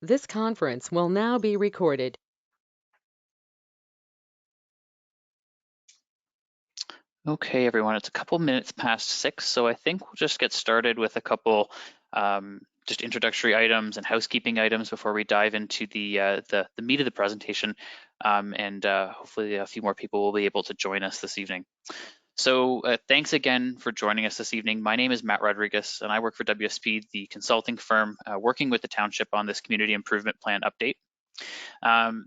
This conference will now be recorded. Okay, everyone, it's a couple minutes past 6, so I think we'll just get started with a couple just introductory items and housekeeping items before we dive into the meat of the presentation, and hopefully a few more people will be able to join us this evening. So thanks again for joining us this evening. My name is Matt Rodriguez, and I work for WSP, the consulting firm working with the Township on this Community Improvement Plan update.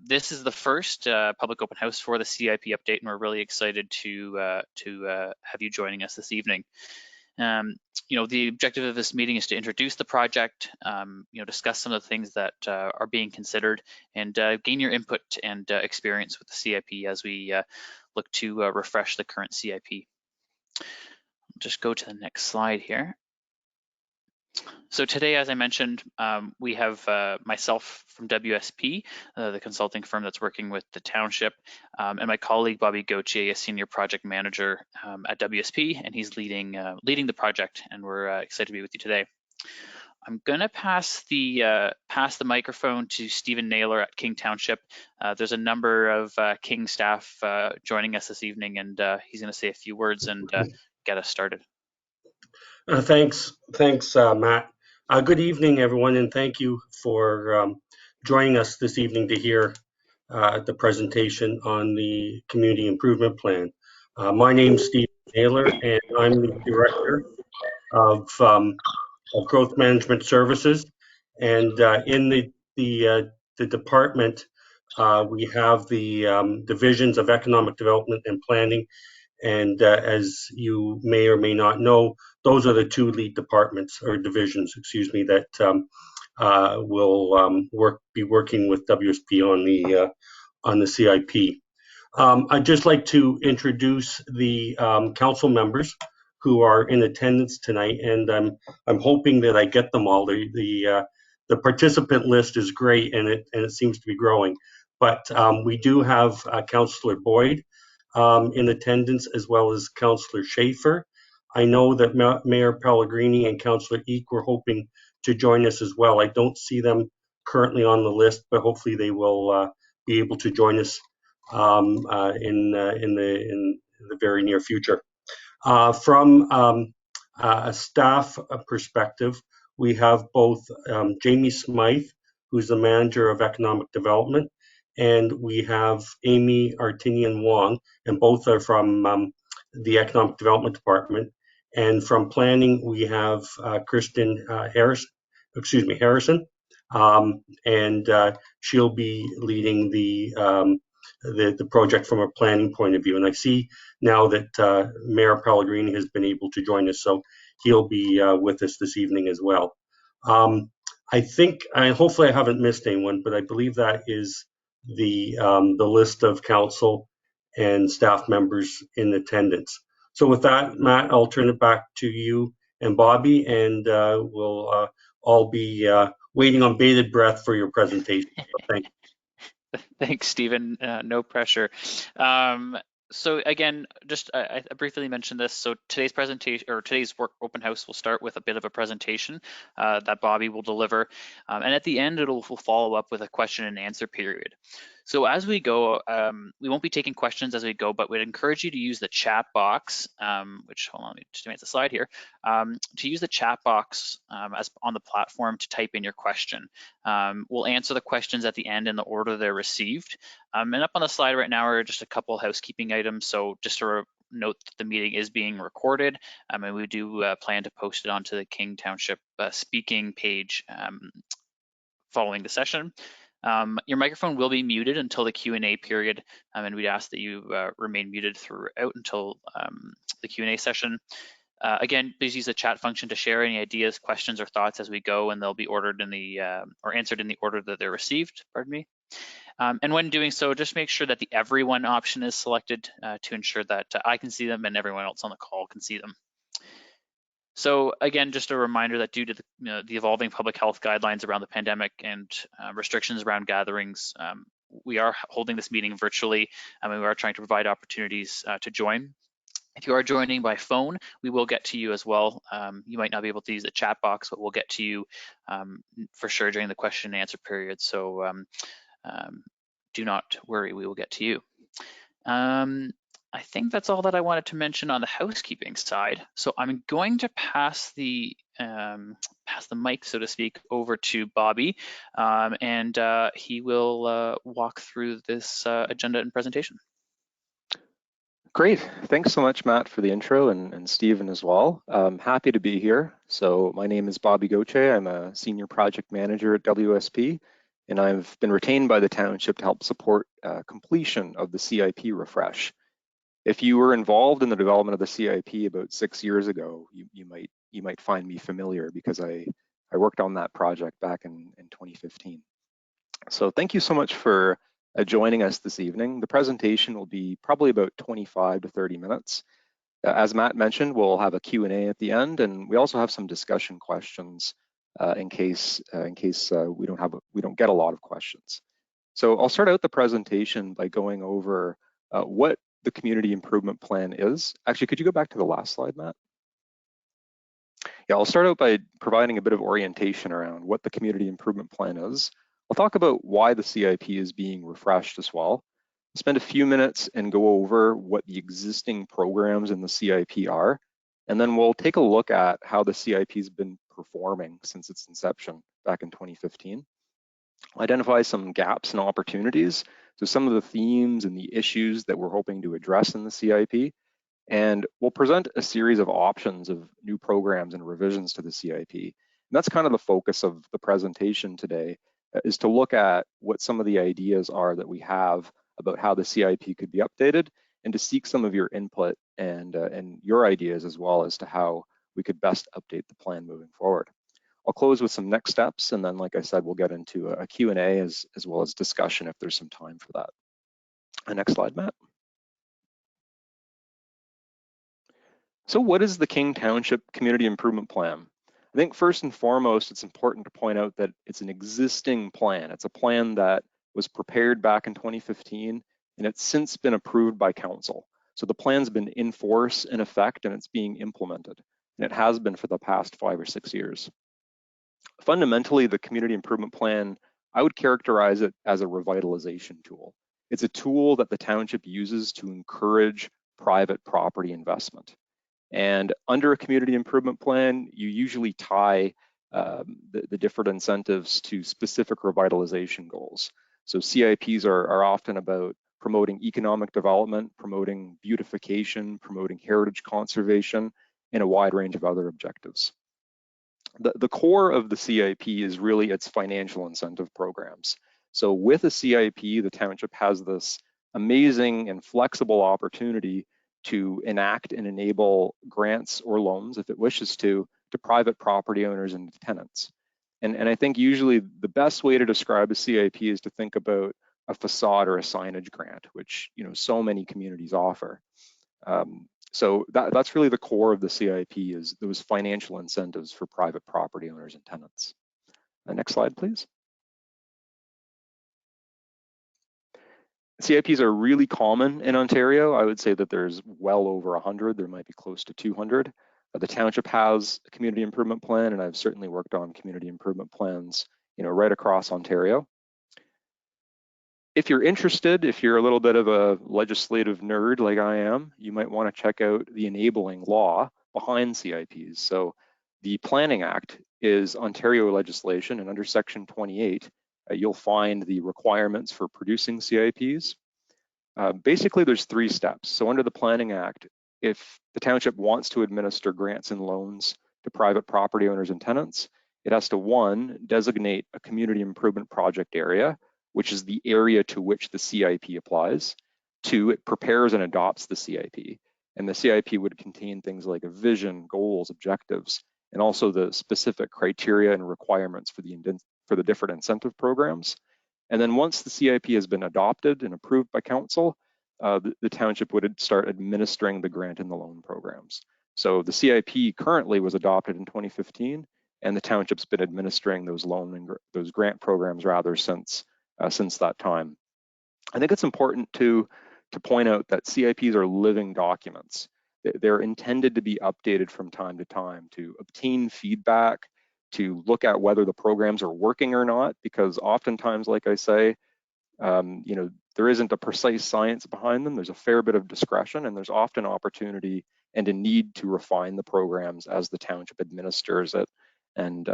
This is the first public open house for the CIP update, and we're really excited to have you joining us this evening. The objective of this meeting is to introduce the project, discuss some of the things that are being considered, and gain your input and experience with the CIP as we look to refresh the current CIP. Just go to the next slide here. So today, as I mentioned, we have myself from WSP, the consulting firm that's working with the Township, and my colleague Bobby Gauthier, a senior project manager at WSP, and he's leading the project, and we're excited to be with you today. I'm gonna pass the microphone to Stephen Naylor at King Township. There's a number of King staff joining us this evening, and he's gonna say a few words and get us started. Thanks, Matt. Good evening, everyone, and thank you for joining us this evening to hear the presentation on the Community Improvement Plan. My name's Steve Naylor, and I'm the Director of Growth Management Services. And in the department, we have the divisions of Economic Development and Planning. And as you may or may not know, those are the two lead departments or divisions, that will be working with WSP on the CIP. I'd just like to introduce the council members who are in attendance tonight, and I'm hoping that I get them all. The participant list is great, and it seems to be growing. But we do have Councillor Boyd in attendance, as well as Councillor Schaefer. I know that Mayor Pellegrini and Councillor Eek were hoping to join us as well. I don't see them currently on the list, but hopefully they will be able to join us in the very near future. From a staff perspective, we have both Jamie Smythe, who's the manager of economic development, and we have Amy Artinian Wong, and both are from the Economic Development Department. And from planning, we have Kristen Harrison, and she'll be leading the project from a planning point of view. And I see now that Mayor Pellegrini has been able to join us, so he'll be with us this evening as well. I think, hopefully I haven't missed anyone, but I believe that is the list of council and staff members in attendance. So with that, Matt, I'll turn it back to you and Bobby, and we'll all be waiting on bated breath for your presentation. So thank you. Thanks, Stephen. No pressure. So again, just I briefly mentioned this. So today's presentation, or today's work open house, will start with a bit of a presentation that Bobby will deliver, and at the end we'll follow up with a question and answer period. So as we go, we won't be taking questions as we go, but we'd encourage you to use the chat box, which, hold on, let me just advance the slide here, to use the chat box as on the platform to type in your question. We'll answer the questions at the end in the order they're received. And up on the slide right now are just a couple housekeeping items. So just to note that the meeting is being recorded, and we do plan to post it onto the King Township speaking page following the session. Your microphone will be muted until the Q&A period, and we'd ask that you remain muted throughout until the Q&A session. Again, please use the chat function to share any ideas, questions, or thoughts as we go, and they'll be ordered in the or answered in the order that they're received. Pardon me. And when doing so, just make sure that the everyone option is selected to ensure that I can see them and everyone else on the call can see them. So again, just a reminder that due to the evolving public health guidelines around the pandemic and restrictions around gatherings, we are holding this meeting virtually, and we are trying to provide opportunities to join. If you are joining by phone, we will get to you as well. You might not be able to use the chat box, but we'll get to you for sure during the question and answer period. So do not worry, we will get to you. I think that's all that I wanted to mention on the housekeeping side. So I'm going to pass the mic, so to speak, over to Bobby, and he will walk through this agenda and presentation. Great. Thanks so much, Matt, for the intro, and Stephen as well. I'm happy to be here. So my name is Bobby Goche. I'm a senior project manager at WSP, and I've been retained by the Township to help support completion of the CIP refresh. If you were involved in the development of the CIP about 6 years ago, you might find me familiar because I worked on that project back in 2015. So thank you so much for joining us this evening. The presentation will be probably about 25 to 30 minutes. As Matt mentioned, we'll have a Q&A at the end, and we also have some discussion questions in case we don't get a lot of questions. So I'll start out the presentation by going over what the community improvement plan is. Actually, could you go back to the last slide, Matt? Yeah, I'll start out by providing a bit of orientation around what the community improvement plan is. I'll talk about why the CIP is being refreshed as well. I'll spend a few minutes and go over what the existing programs in the CIP are, and then we'll take a look at how the CIP has been performing since its inception back in 2015. I'll identify some gaps and opportunities, so some of the themes and the issues that we're hoping to address in the CIP, and we'll present a series of options of new programs and revisions to the CIP. And that's kind of the focus of the presentation today, is to look at what some of the ideas are that we have about how the CIP could be updated, and to seek some of your input and your ideas as well as to how we could best update the plan moving forward. I'll close with some next steps, and then, like I said, we'll get into a Q&A as well as discussion if there's some time for that. Next slide, Matt. So what is the King Township Community Improvement Plan? I think first and foremost, it's important to point out that it's an existing plan. It's a plan that was prepared back in 2015, and it's since been approved by council. So the plan's been in force, in effect, and it's being implemented. And it has been for the past 5 or 6 years. Fundamentally, the community improvement plan, I would characterize it as a revitalization tool. It's a tool that the township uses to encourage private property investment. And under a community improvement plan, you usually tie the different incentives to specific revitalization goals. So CIPs are often about promoting economic development, promoting beautification, promoting heritage conservation, and a wide range of other objectives. The core of the CIP is really its financial incentive programs. So with a CIP, the township has this amazing and flexible opportunity to enact and enable grants or loans, if it wishes to private property owners and tenants. And I think usually the best way to describe a CIP is to think about a facade or a signage grant, which so many communities offer. So that's really the core of the CIP, is those financial incentives for private property owners and tenants. Next slide, please. CIPs are really common in Ontario. I would say that there's well over 100. There might be close to 200. The township has a community improvement plan, and I've certainly worked on community improvement plans, right across Ontario. If you're interested, if you're a little bit of a legislative nerd like I am, you might want to check out the enabling law behind CIPs. So the Planning Act is Ontario legislation, and under Section 28, you'll find the requirements for producing CIPs. Basically, there's 3 steps. So under the Planning Act, if the township wants to administer grants and loans to private property owners and tenants, it has to, 1, designate a community improvement project area, which is the area to which the CIP applies. 2, it prepares and adopts the CIP. And the CIP would contain things like a vision, goals, objectives, and also the specific criteria and requirements for the different incentive programs. And then once the CIP has been adopted and approved by council, the township would start administering the grant and the loan programs. So the CIP currently was adopted in 2015, and the township's been administering those those grant programs rather since that time. I think it's important to point out that CIPs are living documents. They're intended to be updated from time to time to obtain feedback, to look at whether the programs are working or not, because oftentimes, like I say, there isn't a precise science behind them. There's a fair bit of discretion, and there's often opportunity and a need to refine the programs as the township administers it and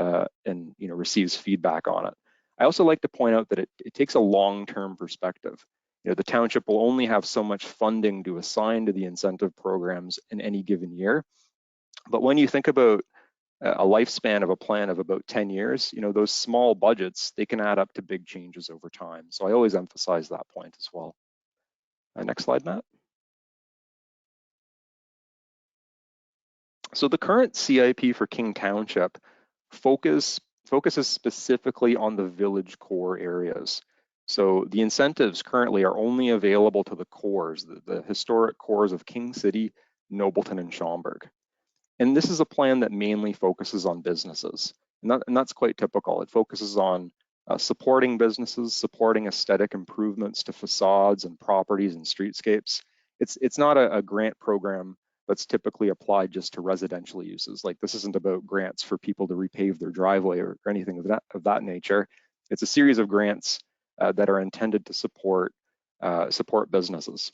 receives feedback on it. I also like to point out that it takes a long-term perspective. The township will only have so much funding to assign to the incentive programs in any given year. But when you think about a lifespan of a plan of about 10 years, those small budgets, they can add up to big changes over time. So I always emphasize that point as well. Next slide, Matt. So the current CIP for King Township focuses specifically on the village core areas. So the incentives currently are only available to the cores, the historic cores of King City, Nobleton, and Schaumburg. And this is a plan that mainly focuses on businesses. And that's quite typical. It focuses on supporting businesses, supporting aesthetic improvements to facades and properties and streetscapes. It's not a grant program that's typically applied just to residential uses. Like, this isn't about grants for people to repave their driveway or anything of that nature. It's a series of grants that are intended to support businesses.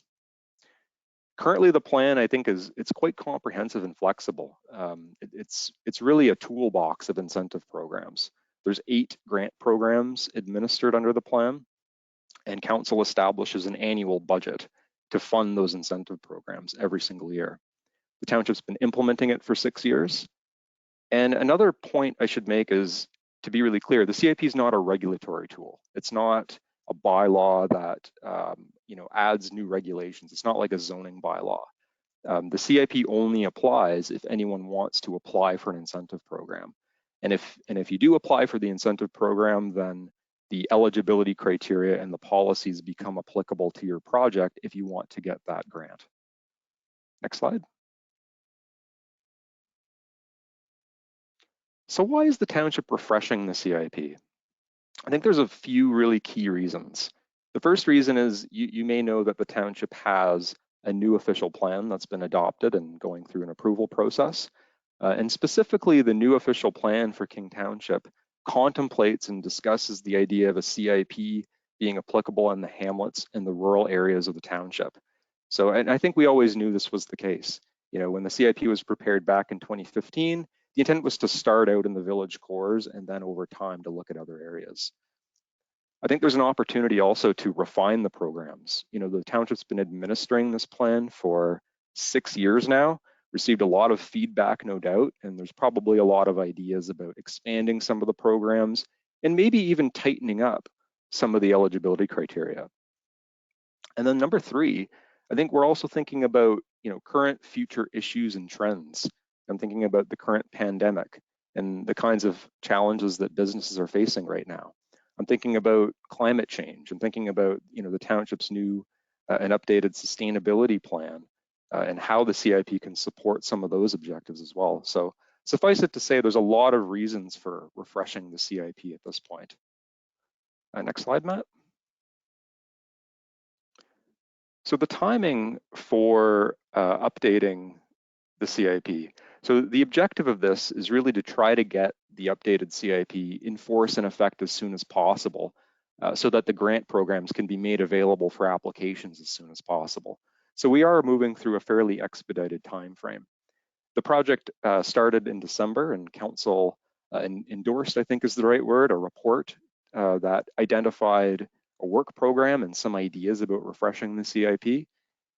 Currently, the plan, I think, it's quite comprehensive and flexible. It's really a toolbox of incentive programs. There's 8 grant programs administered under the plan, and council establishes an annual budget to fund those incentive programs every single year. The township's been implementing it for 6 years. And another point I should make is, to be really clear, the CIP is not a regulatory tool. It's not a bylaw that adds new regulations. It's not like a zoning bylaw. The CIP only applies if anyone wants to apply for an incentive program. And if you do apply for the incentive program, then the eligibility criteria and the policies become applicable to your project if you want to get that grant. Next slide. So why is the township refreshing the CIP? I think there's a few really key reasons. The first reason is you may know that the township has a new official plan that's been adopted and going through an approval process. And specifically, the new official plan for King Township contemplates and discusses the idea of a CIP being applicable in the hamlets and the rural areas of the township. So, and I think we always knew this was the case. When the CIP was prepared back in 2015, the intent was to start out in the village cores and then over time to look at other areas. I think there's an opportunity also to refine the programs. The township's been administering this plan for 6 years now, received a lot of feedback, no doubt, and there's probably a lot of ideas about expanding some of the programs and maybe even tightening up some of the eligibility criteria. And then number 3, I think we're also thinking about current future issues and trends. I'm thinking about the current pandemic and the kinds of challenges that businesses are facing right now. I'm thinking about climate change. I'm thinking about the township's new and updated sustainability plan and how the CIP can support some of those objectives as well. So suffice it to say, there's a lot of reasons for refreshing the CIP at this point. Next slide, Matt. So the timing for updating the CIP. So the objective of this is really to try to get the updated CIP in force and effect as soon as possible so that the grant programs can be made available for applications as soon as possible. So we are moving through a fairly expedited time frame. The project started in December, and council endorsed, I think is the right word, a report that identified a work program and some ideas about refreshing the CIP.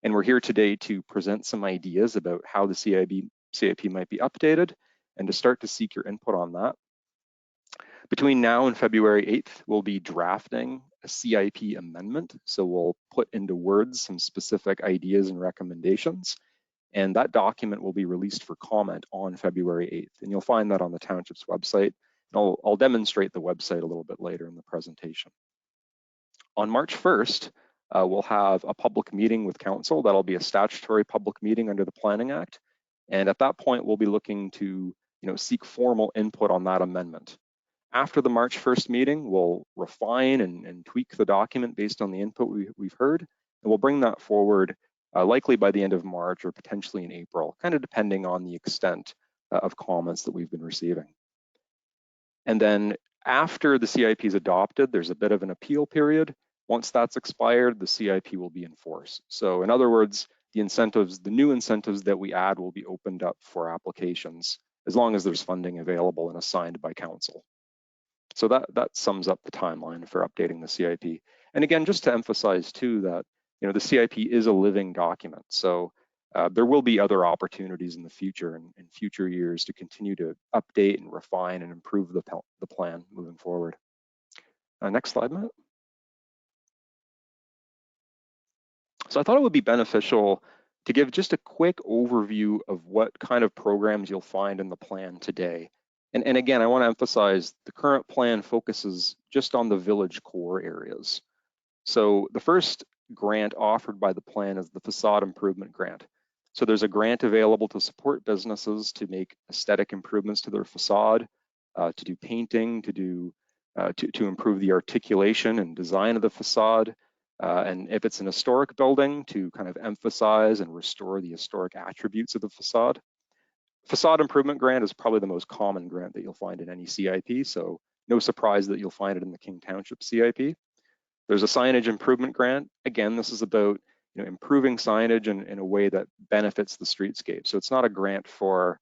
And we're here today to present some ideas about how the CIP might be updated and to start to seek your input on that. Between now and February 8th, we'll be drafting a CIP amendment. So we'll put into words some specific ideas and recommendations. And that document will be released for comment on February 8th. And you'll find that on the township's website. And I'll demonstrate the website a little bit later in the presentation. On March 1st, we'll have a public meeting with council. That'll be a statutory public meeting under the Planning Act. And at that point, we'll be looking to seek formal input on that amendment. After the March 1st meeting, we'll refine and tweak the document based on the input we've heard, and we'll bring that forward likely by the end of March or potentially in April, kind of depending on the extent of comments that we've been receiving. And then after the CIP is adopted, there's a bit of an appeal period. Once that's expired, the CIP will be in force. So in other words, the incentives, the new incentives that we add will be opened up for applications as long as there's funding available and assigned by council. So that sums up the timeline for updating the CIP. And again, just to emphasize too that the CIP is a living document. So there will be other opportunities in the future and in future years to continue to update and refine and improve the plan moving forward. Next slide, Matt. So I thought it would be beneficial to give just a quick overview of what kind of programs you'll find in the plan today. And again, I want to emphasize the current plan focuses just on the village core areas. So the first grant offered by the plan is the Facade Improvement Grant. So there's a grant available to support businesses to make aesthetic improvements to their facade, to do painting, to improve the articulation and design of the facade. And if it's an historic building, to kind of emphasize and restore the historic attributes of the facade. Facade Improvement Grant is probably the most common grant that you'll find in any CIP, so no surprise that you'll find it in the King Township CIP. There's a Signage Improvement Grant. Again, this is about improving signage in a way that benefits the streetscape. So it's not a grant for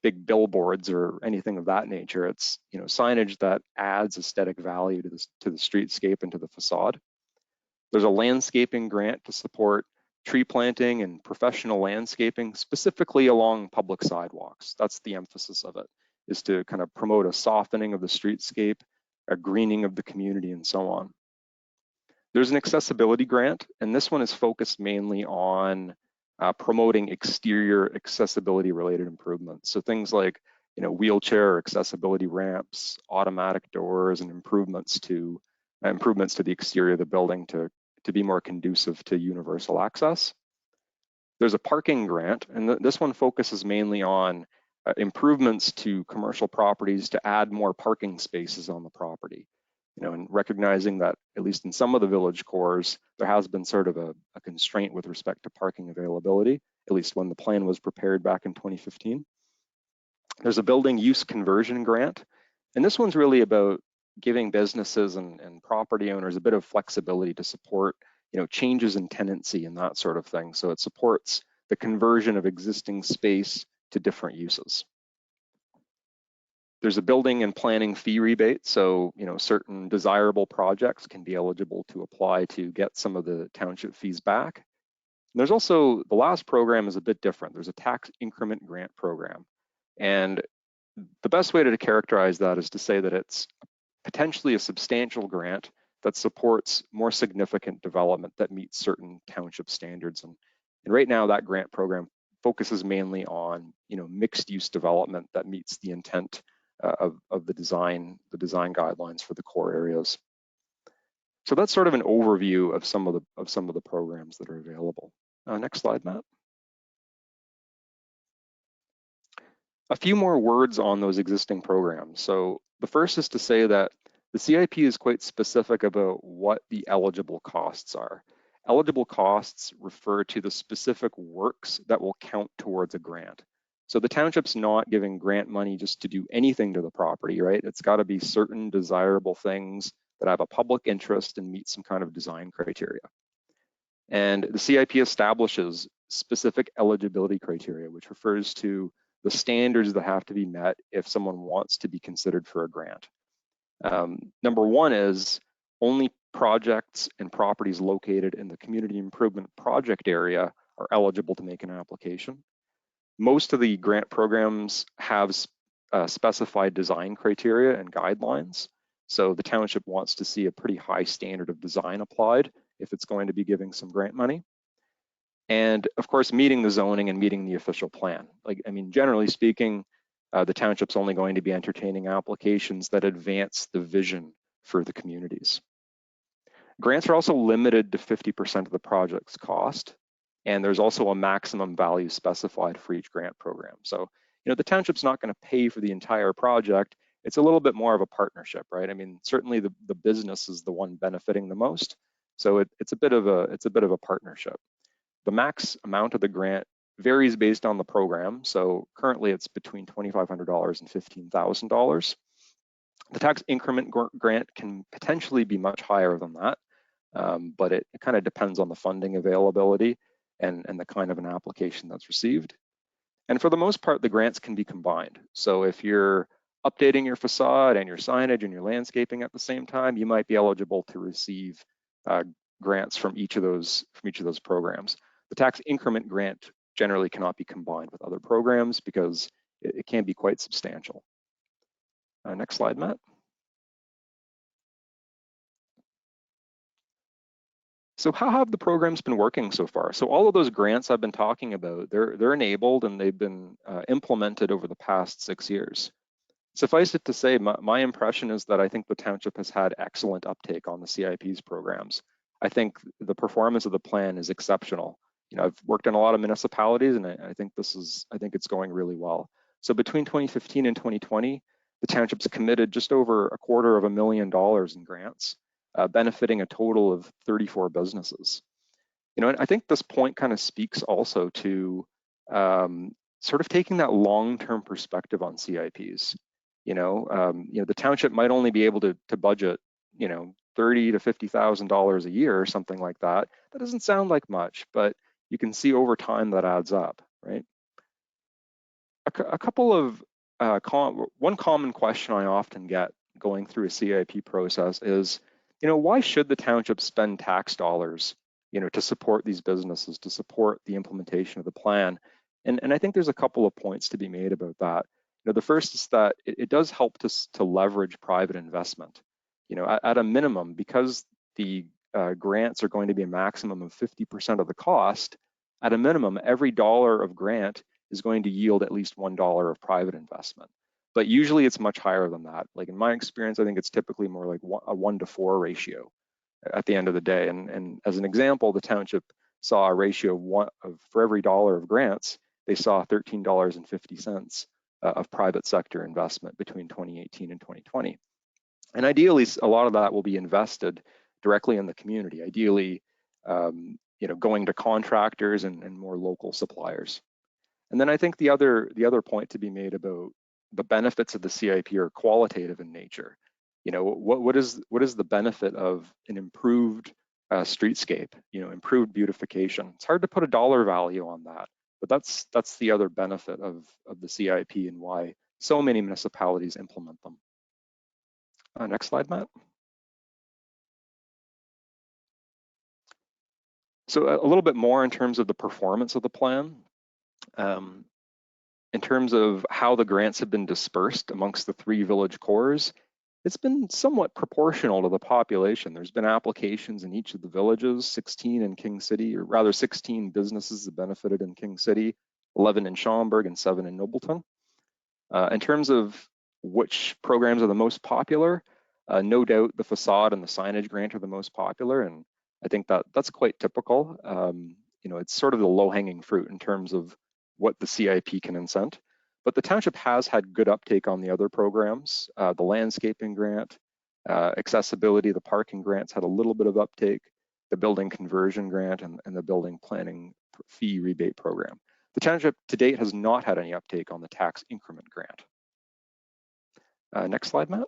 big billboards or anything of that nature. It's signage that adds aesthetic value to the streetscape and to the facade. There's a landscaping grant to support tree planting and professional landscaping, specifically along public sidewalks. That's the emphasis of it, is to kind of promote a softening of the streetscape, a greening of the community, and so on. There's an accessibility grant, and this one is focused mainly on promoting exterior accessibility related improvements. So things like wheelchair accessibility ramps, automatic doors, and improvements to the exterior of the building to be more conducive to universal access. There's a parking grant, and this one focuses mainly on improvements to commercial properties to add more parking spaces on the property. And recognizing that at least in some of the village cores, there has been sort of a constraint with respect to parking availability, at least when the plan was prepared back in 2015. There's a building use conversion grant, and this one's really about giving businesses and property owners a bit of flexibility to support changes in tenancy and that sort of thing. So it supports the conversion of existing space to different uses. There's a building and planning fee rebate. So certain desirable projects can be eligible to apply to get some of the township fees back. And there's also, the last program is a bit different. There's a tax increment grant program. And the best way to characterize that is to say that it's potentially a substantial grant that supports more significant development that meets certain township standards. And right now that grant program focuses mainly on mixed use development that meets the intent of the design guidelines for the core areas. So that's sort of an overview of some of the programs that are available. Next slide, Matt. A few more words on those existing programs. So the first is to say that the CIP is quite specific about what the eligible costs are. Eligible costs refer to the specific works that will count towards a grant. So the township's not giving grant money just to do anything to the property, right? It's got to be certain desirable things that have a public interest and meet some kind of design criteria. And the CIP establishes specific eligibility criteria, which refers to the standards that have to be met if someone wants to be considered for a grant. Number one is only projects and properties located in the community improvement project area are eligible to make an application. Most of the grant programs have specified design criteria and guidelines. So the township wants to see a pretty high standard of design applied if it's going to be giving some grant money. And of course, meeting the zoning and meeting the official plan. Generally speaking, the township's only going to be entertaining applications that advance the vision for the communities. Grants are also limited to 50% of the project's cost, and there's also a maximum value specified for each grant program. So, the township's not going to pay for the entire project. It's a little bit more of a partnership, right? Certainly the business is the one benefiting the most, so it's a bit of a partnership. The max amount of the grant varies based on the program. So currently it's between $2,500 and $15,000. The tax increment grant can potentially be much higher than that, but it kind of depends on the funding availability and the kind of an application that's received. And for the most part, the grants can be combined. So if you're updating your facade and your signage and your landscaping at the same time, you might be eligible to receive grants from each of those programs. The tax increment grant generally cannot be combined with other programs because it can be quite substantial. Next slide, Matt. So how have the programs been working so far? So all of those grants I've been talking about, they're enabled and they've been implemented over the past 6 years. Suffice it to say, my impression is that I think the township has had excellent uptake on the CIP's programs. I think the performance of the plan is exceptional. I've worked in a lot of municipalities, and I think it's going really well. So between 2015 and 2020, the township's committed just over $250,000 in grants, benefiting a total of 34 businesses. And I think this point kind of speaks also to sort of taking that long-term perspective on CIPs. The township might only be able to budget, $30,000 to $50,000 a year or something like that. That doesn't sound like much, but you can see over time that adds up, right? A couple of one common question I often get going through a CIP process is, why should the township spend tax dollars, to support these businesses, to support the implementation of the plan? And I think there's a couple of points to be made about that. The first is that it does help to leverage private investment. At a minimum, because the grants are going to be a maximum of 50% of the cost, at a minimum, every dollar of grant is going to yield at least $1 of private investment. But usually it's much higher than that. Like in my experience, I think it's typically more like a 1-to-4 ratio at the end of the day. And as an example, the township saw a ratio of for every dollar of grants, they saw $13.50 of private sector investment between 2018 and 2020. And ideally, a lot of that will be invested directly in the community, ideally, going to contractors and more local suppliers. And then I think the other point to be made about the benefits of the CIP are qualitative in nature. What is the benefit of an improved streetscape, improved beautification? It's hard to put a dollar value on that, but that's the other benefit of the CIP and why so many municipalities implement them. Next slide, Matt. So a little bit more in terms of the performance of the plan. In terms of how the grants have been dispersed amongst the 3 village cores, it's been somewhat proportional to the population. There's been applications in each of the villages, 16 in King City, or rather 16 businesses that benefited in King City, 11 in Schaumburg, and 7 in Nobleton. In terms of which programs are the most popular, no doubt the facade and the signage grant are the most popular, and I think that's quite typical. It's sort of the low-hanging fruit in terms of what the CIP can incent. But the township has had good uptake on the other programs. The landscaping grant, accessibility, the parking grants had a little bit of uptake, the building conversion grant, and the building planning fee rebate program. The township to date has not had any uptake on the tax increment grant. Next slide, Matt.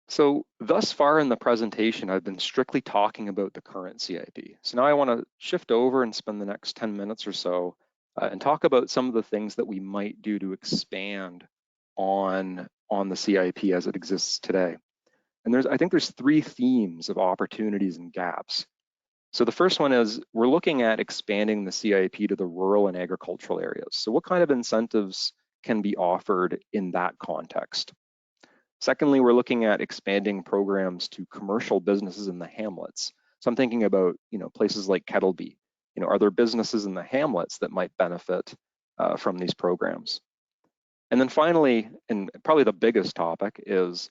So thus far in the presentation, I've been strictly talking about the current CIP. So now I want to shift over and spend the next 10 minutes or so and talk about some of the things that we might do to expand on the CIP as it exists today. And I think there's 3 themes of opportunities and gaps. So the first one is we're looking at expanding the CIP to the rural and agricultural areas. So what kind of incentives can be offered in that context? Secondly, we're looking at expanding programs to commercial businesses in the hamlets. So I'm thinking about, places like Kettleby. Are there businesses in the hamlets that might benefit from these programs? And then finally, and probably the biggest topic, is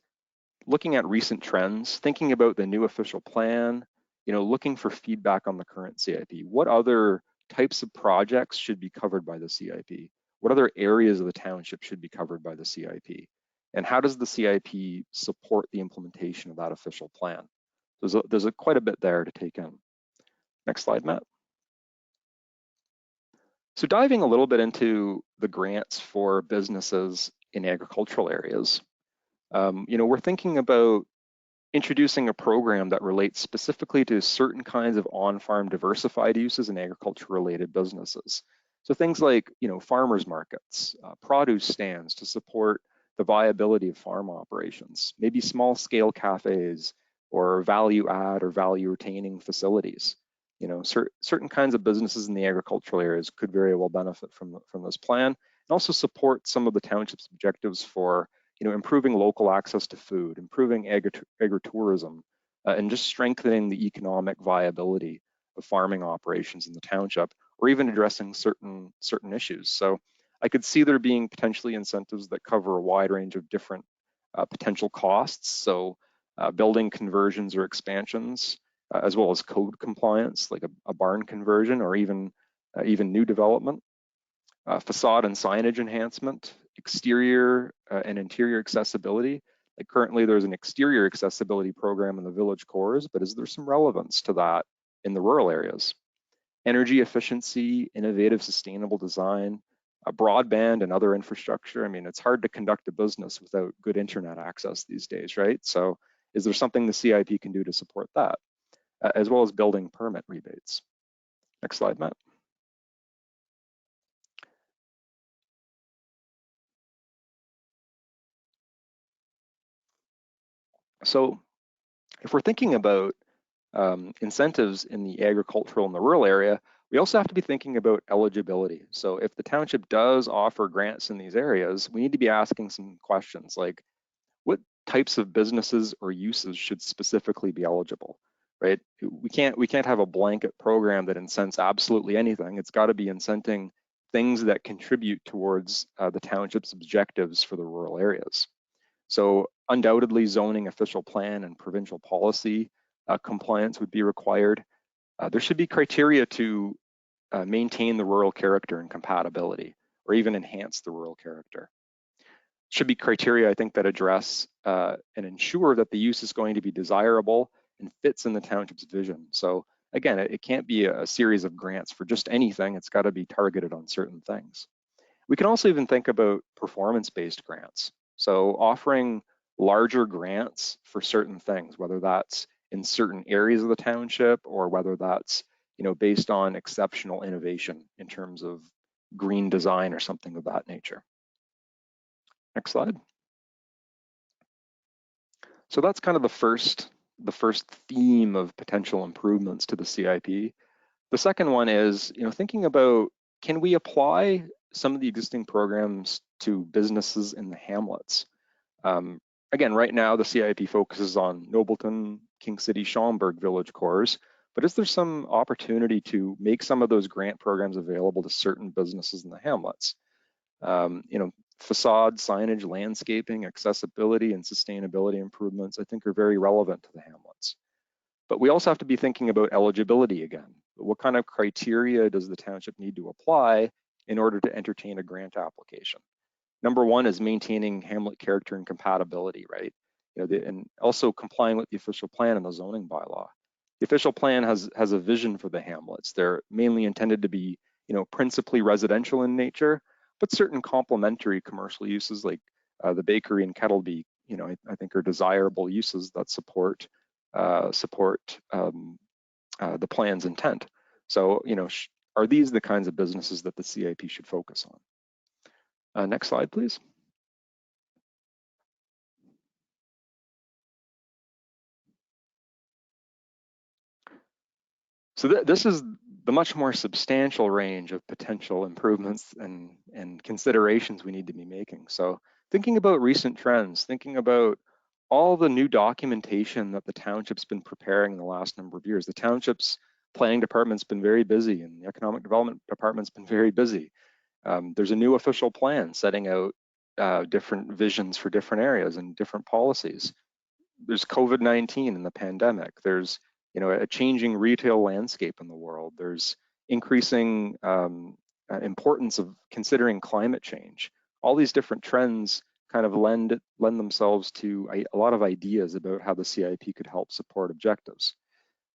looking at recent trends, thinking about the new official plan, looking for feedback on the current CIP. What other types of projects should be covered by the CIP? What other areas of the township should be covered by the CIP? And how does the CIP support the implementation of that official plan? There's quite a bit there to take in. Next slide, Matt. So diving a little bit into the grants for businesses in agricultural areas, we're thinking about introducing a program that relates specifically to certain kinds of on-farm diversified uses in agriculture-related businesses. So things like, farmers markets, produce stands to support the viability of farm operations, maybe small-scale cafes or value add or value retaining facilities. Certain kinds of businesses in the agricultural areas could very well benefit from this plan, and also support some of the township's objectives for improving local access to food, improving agritourism, and just strengthening the economic viability of farming operations in the township, or even addressing certain issues. So I could see there being potentially incentives that cover a wide range of different potential costs. So building conversions or expansions, as well as code compliance, like a barn conversion, or even new development, facade and signage enhancement, exterior and interior accessibility. Like currently there's an exterior accessibility program in the village cores, but is there some relevance to that in the rural areas? Energy efficiency, innovative sustainable design, broadband and other infrastructure. I mean, it's hard to conduct a business without good internet access these days, right? So is there something the CIP can do to support that? As well as building permit rebates. Next slide, Matt. So if we're thinking about incentives in the agricultural and the rural area, we also have to be thinking about eligibility. So if the township does offer grants in these areas, we need to be asking some questions like, what types of businesses or uses should specifically be eligible, right? We can't have a blanket program that incents absolutely anything. It's got to be incenting things that contribute towards the township's objectives for the rural areas. So undoubtedly zoning official plan and provincial policy compliance would be required. There should be criteria to maintain the rural character and compatibility, or even enhance the rural character. Should be criteria, I think, that address and ensure that the use is going to be desirable and fits in the township's vision. So again, it can't be a series of grants for just anything. It's got to be targeted on certain things. We can also even think about performance-based grants. So offering larger grants for certain things, whether that's in certain areas of the township or whether that's based on exceptional innovation in terms of green design or something of that nature. Next slide. So that's kind of the first theme of potential improvements to the CIP. The second one is thinking about, can we apply some of the existing programs to businesses in the hamlets? Again, right now the CIP focuses on Nobleton, King City, Schaumburg village cores, but is there some opportunity to make some of those grant programs available to certain businesses in the hamlets? Facade, signage, landscaping, accessibility, and sustainability improvements, I think, are very relevant to the hamlets. But we also have to be thinking about eligibility again. What kind of criteria does the township need to apply in order to entertain a grant application? Number one is maintaining hamlet character and compatibility, right? And also complying with the official plan and the zoning bylaw. The official plan has a vision for the hamlets. They're mainly intended to be, principally residential in nature, but certain complementary commercial uses like the bakery and kettle bee, I think are desirable uses that support the plan's intent. So, are these the kinds of businesses that the CIP should focus on? Next slide, please. So this is the much more substantial range of potential improvements and considerations we need to be making. So thinking about recent trends, thinking about all the new documentation that the township's been preparing in the last number of years. The township's planning department's been very busy and the economic development department's been very busy. There's a new official plan setting out different visions for different areas and different policies. There's COVID-19 and the pandemic. There's a changing retail landscape in the world. There's increasing importance of considering climate change. All these different trends kind of lend themselves to a lot of ideas about how the CIP could help support objectives.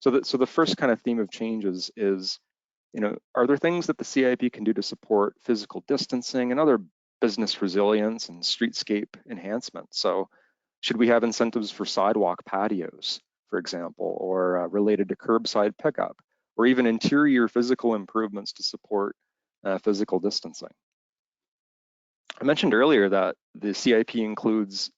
So the first kind of theme of changes is, are there things that the CIP can do to support physical distancing and other business resilience and streetscape enhancement? So should we have incentives for sidewalk patios, for example, or related to curbside pickup, or even interior physical improvements to support physical distancing? I mentioned earlier that the CIP includes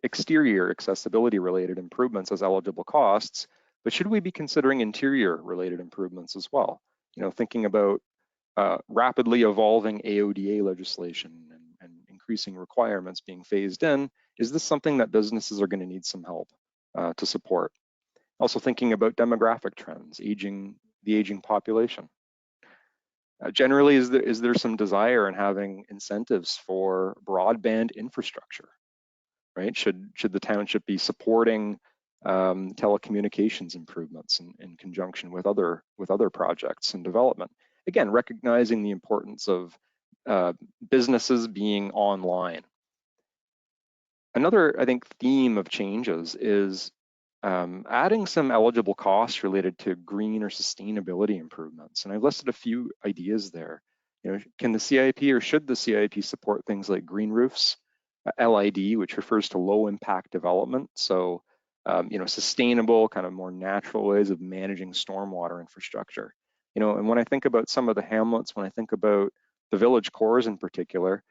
exterior accessibility related improvements as eligible costs, but should we be considering interior related improvements as well? Thinking about rapidly evolving AODA legislation and increasing requirements being phased in, is this something that businesses are going to need some help to support? Also thinking about demographic trends, the aging population. Generally, is there some desire in having incentives for broadband infrastructure, right? Should the township be supporting telecommunications improvements in conjunction with other projects and development? Again, recognizing the importance of businesses being online. Another, I think, theme of changes is adding some eligible costs related to green or sustainability improvements. And I've listed a few ideas there. Can the CIP or should the CIP support things like green roofs, LID, which refers to low impact development? So, sustainable, kind of more natural ways of managing stormwater infrastructure. And when I think about some of the hamlets, when I think about the village cores in particular,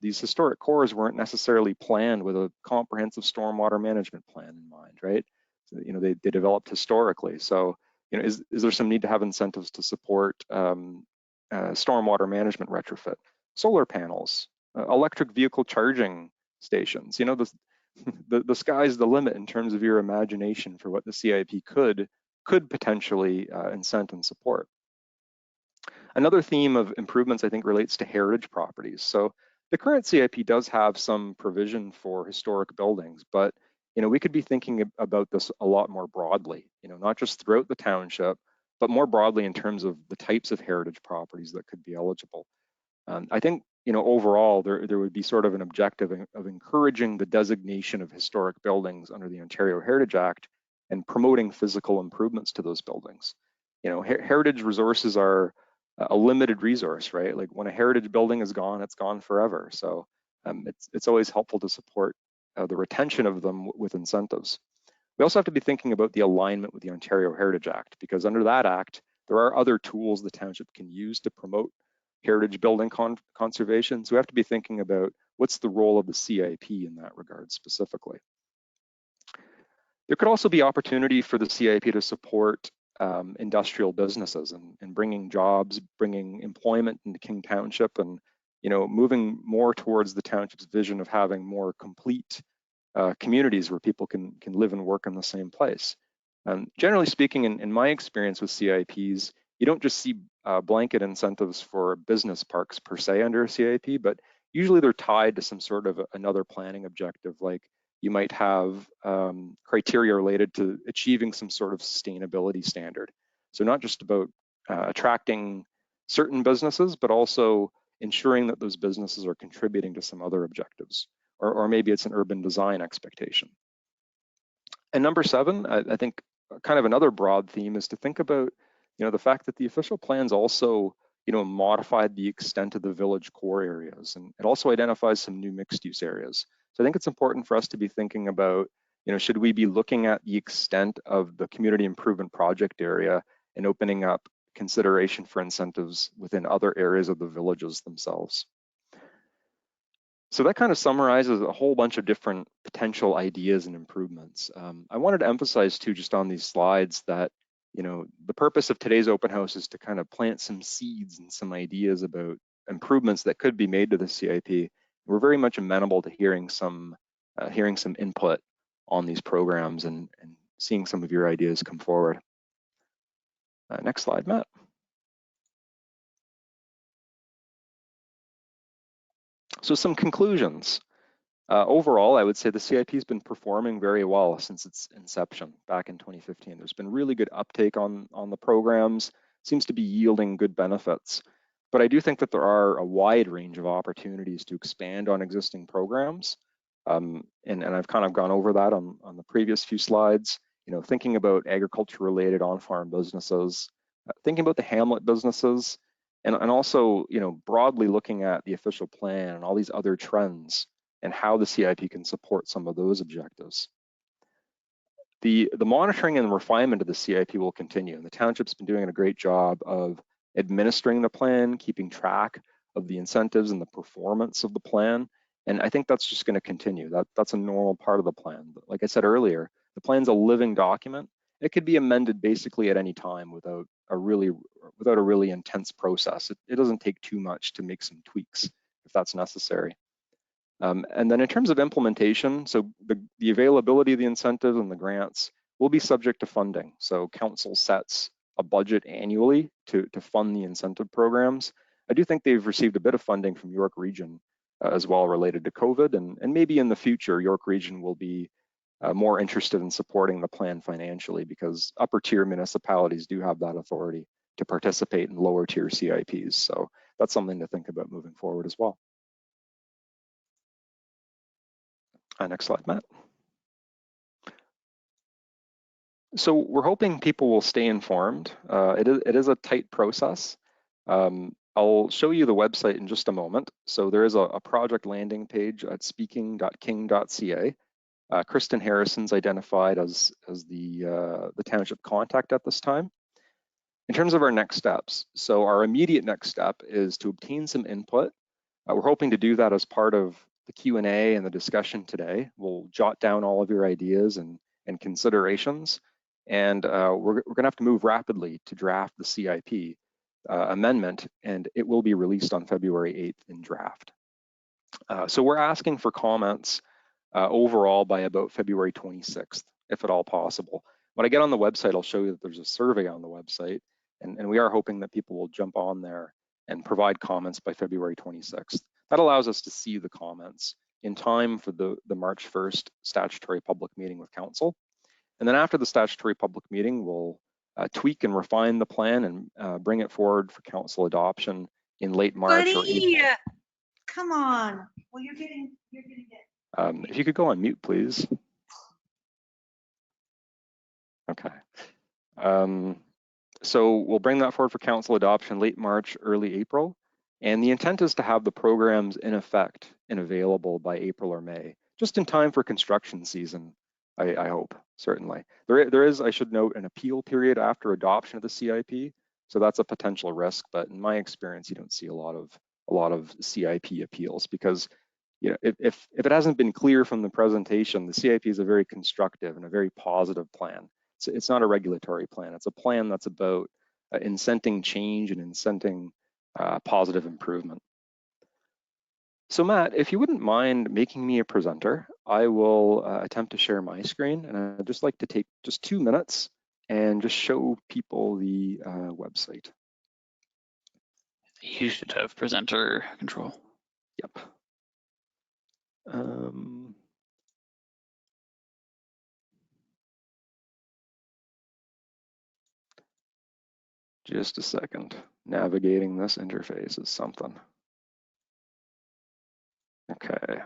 these historic cores weren't necessarily planned with a comprehensive stormwater management plan in mind, right? So, they developed historically. So, is there some need to have incentives to support stormwater management retrofit, solar panels, electric vehicle charging stations? The sky's the limit in terms of your imagination for what the CIP could potentially incent and support. Another theme of improvements, I think, relates to heritage properties. So the current CIP does have some provision for historic buildings, but we could be thinking about this a lot more broadly, not just throughout the township, but more broadly in terms of the types of heritage properties that could be eligible. I think, overall, there would be sort of an objective of encouraging the designation of historic buildings under the Ontario Heritage Act and promoting physical improvements to those buildings. Heritage resources are a limited resource, right? Like when a heritage building is gone, it's gone forever. So it's always helpful to support the retention of them with incentives. We also have to be thinking about the alignment with the Ontario Heritage Act, because under that act, there are other tools the township can use to promote heritage building conservation. So we have to be thinking about what's the role of the CIP in that regard specifically. There could also be opportunity for the CIP to support industrial businesses and bringing jobs, bringing employment into King Township, and moving more towards the township's vision of having more complete communities where people can live and work in the same place. Generally speaking, in my experience with CIPs, you don't just see blanket incentives for business parks per se under a CIP, but usually they're tied to some sort of another planning objective, like you might have criteria related to achieving some sort of sustainability standard. So not just about attracting certain businesses, but also ensuring that those businesses are contributing to some other objectives, or maybe it's an urban design expectation. And number 7, I think kind of another broad theme is to think about the fact that the official plans also modified the extent of the village core areas, and it also identifies some new mixed use areas. So I think it's important for us to be thinking about, should we be looking at the extent of the community improvement project area and opening up consideration for incentives within other areas of the villages themselves. So that kind of summarizes a whole bunch of different potential ideas and improvements. I wanted to emphasize too, just on these slides, that the purpose of today's open house is to kind of plant some seeds and some ideas about improvements that could be made to the CIP. We're very much amenable to hearing some input on these programs and seeing some of your ideas come forward. Next slide, Matt. So some conclusions. Overall, I would say the CIP has been performing very well since its inception back in 2015. There's been really good uptake on the programs, seems to be yielding good benefits. But I do think that there are a wide range of opportunities to expand on existing programs. And I've kind of gone over that on the previous few slides. You know, thinking about agriculture-related on-farm businesses, thinking about the hamlet businesses, and also, you know, broadly looking at the official plan and all these other trends and how the CIP can support some of those objectives. The monitoring and refinement of the CIP will continue, and the township's been doing a great job of administering the plan, keeping track of the incentives and the performance of the plan. And I think that's just going to continue. That's a normal part of the plan. But like I said earlier, the plan's a living document. It could be amended basically at any time without a really intense process. It doesn't take too much to make some tweaks if that's necessary. And then in terms of implementation, so the availability of the incentives and the grants will be subject to funding. So council sets a budget annually to fund the incentive programs. I do think they've received a bit of funding from York Region as well related to COVID, and maybe in the future, York Region will be more interested in supporting the plan financially because upper tier municipalities do have that authority to participate in lower tier CIPs. So that's something to think about moving forward as well. Next slide, Matt. So we're hoping people will stay informed. It is a tight process. I'll show you the website in just a moment. So there is a project landing page at speaking.king.ca. Kristen Harrison's identified as the township contact at this time. In terms of our next steps, so our immediate next step is to obtain some input. We're hoping to do that as part of the Q&A and the discussion today. We'll jot down all of your ideas and considerations, and we're gonna have to move rapidly to draft the CIP amendment, and it will be released on February 8th in draft. So we're asking for comments overall by about February 26th, if at all possible. When I get on the website, I'll show you that there's a survey on the website, and we are hoping that people will jump on there and provide comments by February 26th. That allows us to see the comments in time for the March 1st statutory public meeting with council. And then after the statutory public meeting, we'll tweak and refine the plan and bring it forward for council adoption in late March or April. Come on. Well, you're getting if you could go on mute, please. Okay. So we'll bring that forward for council adoption late March, early April. And the intent is to have the programs in effect and available by April or May, just in time for construction season, I hope, certainly. There is, I should note, an appeal period after adoption of the CIP. So that's a potential risk, but in my experience, you don't see a lot of CIP appeals because, you know, if it hasn't been clear from the presentation, the CIP is a very constructive and a very positive plan. So it's not a regulatory plan. It's a plan that's about incenting change and incenting positive improvement. So Matt, if you wouldn't mind making me a presenter, I will attempt to share my screen, and I'd just like to take just 2 minutes and just show people the website. You should have presenter control. Yep. Just a second. Navigating this interface is something. Okay.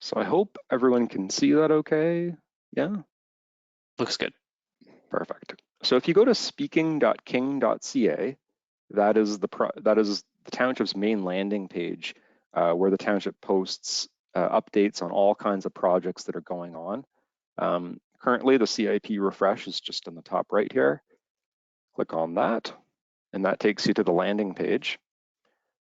So I hope everyone can see that okay. Yeah? Looks good. Perfect. So if you go to speaking.king.ca, that is the township's main landing page where the township posts updates on all kinds of projects that are going on. Currently, the CIP refresh is just in the top right here. Click on that, and that takes you to the landing page.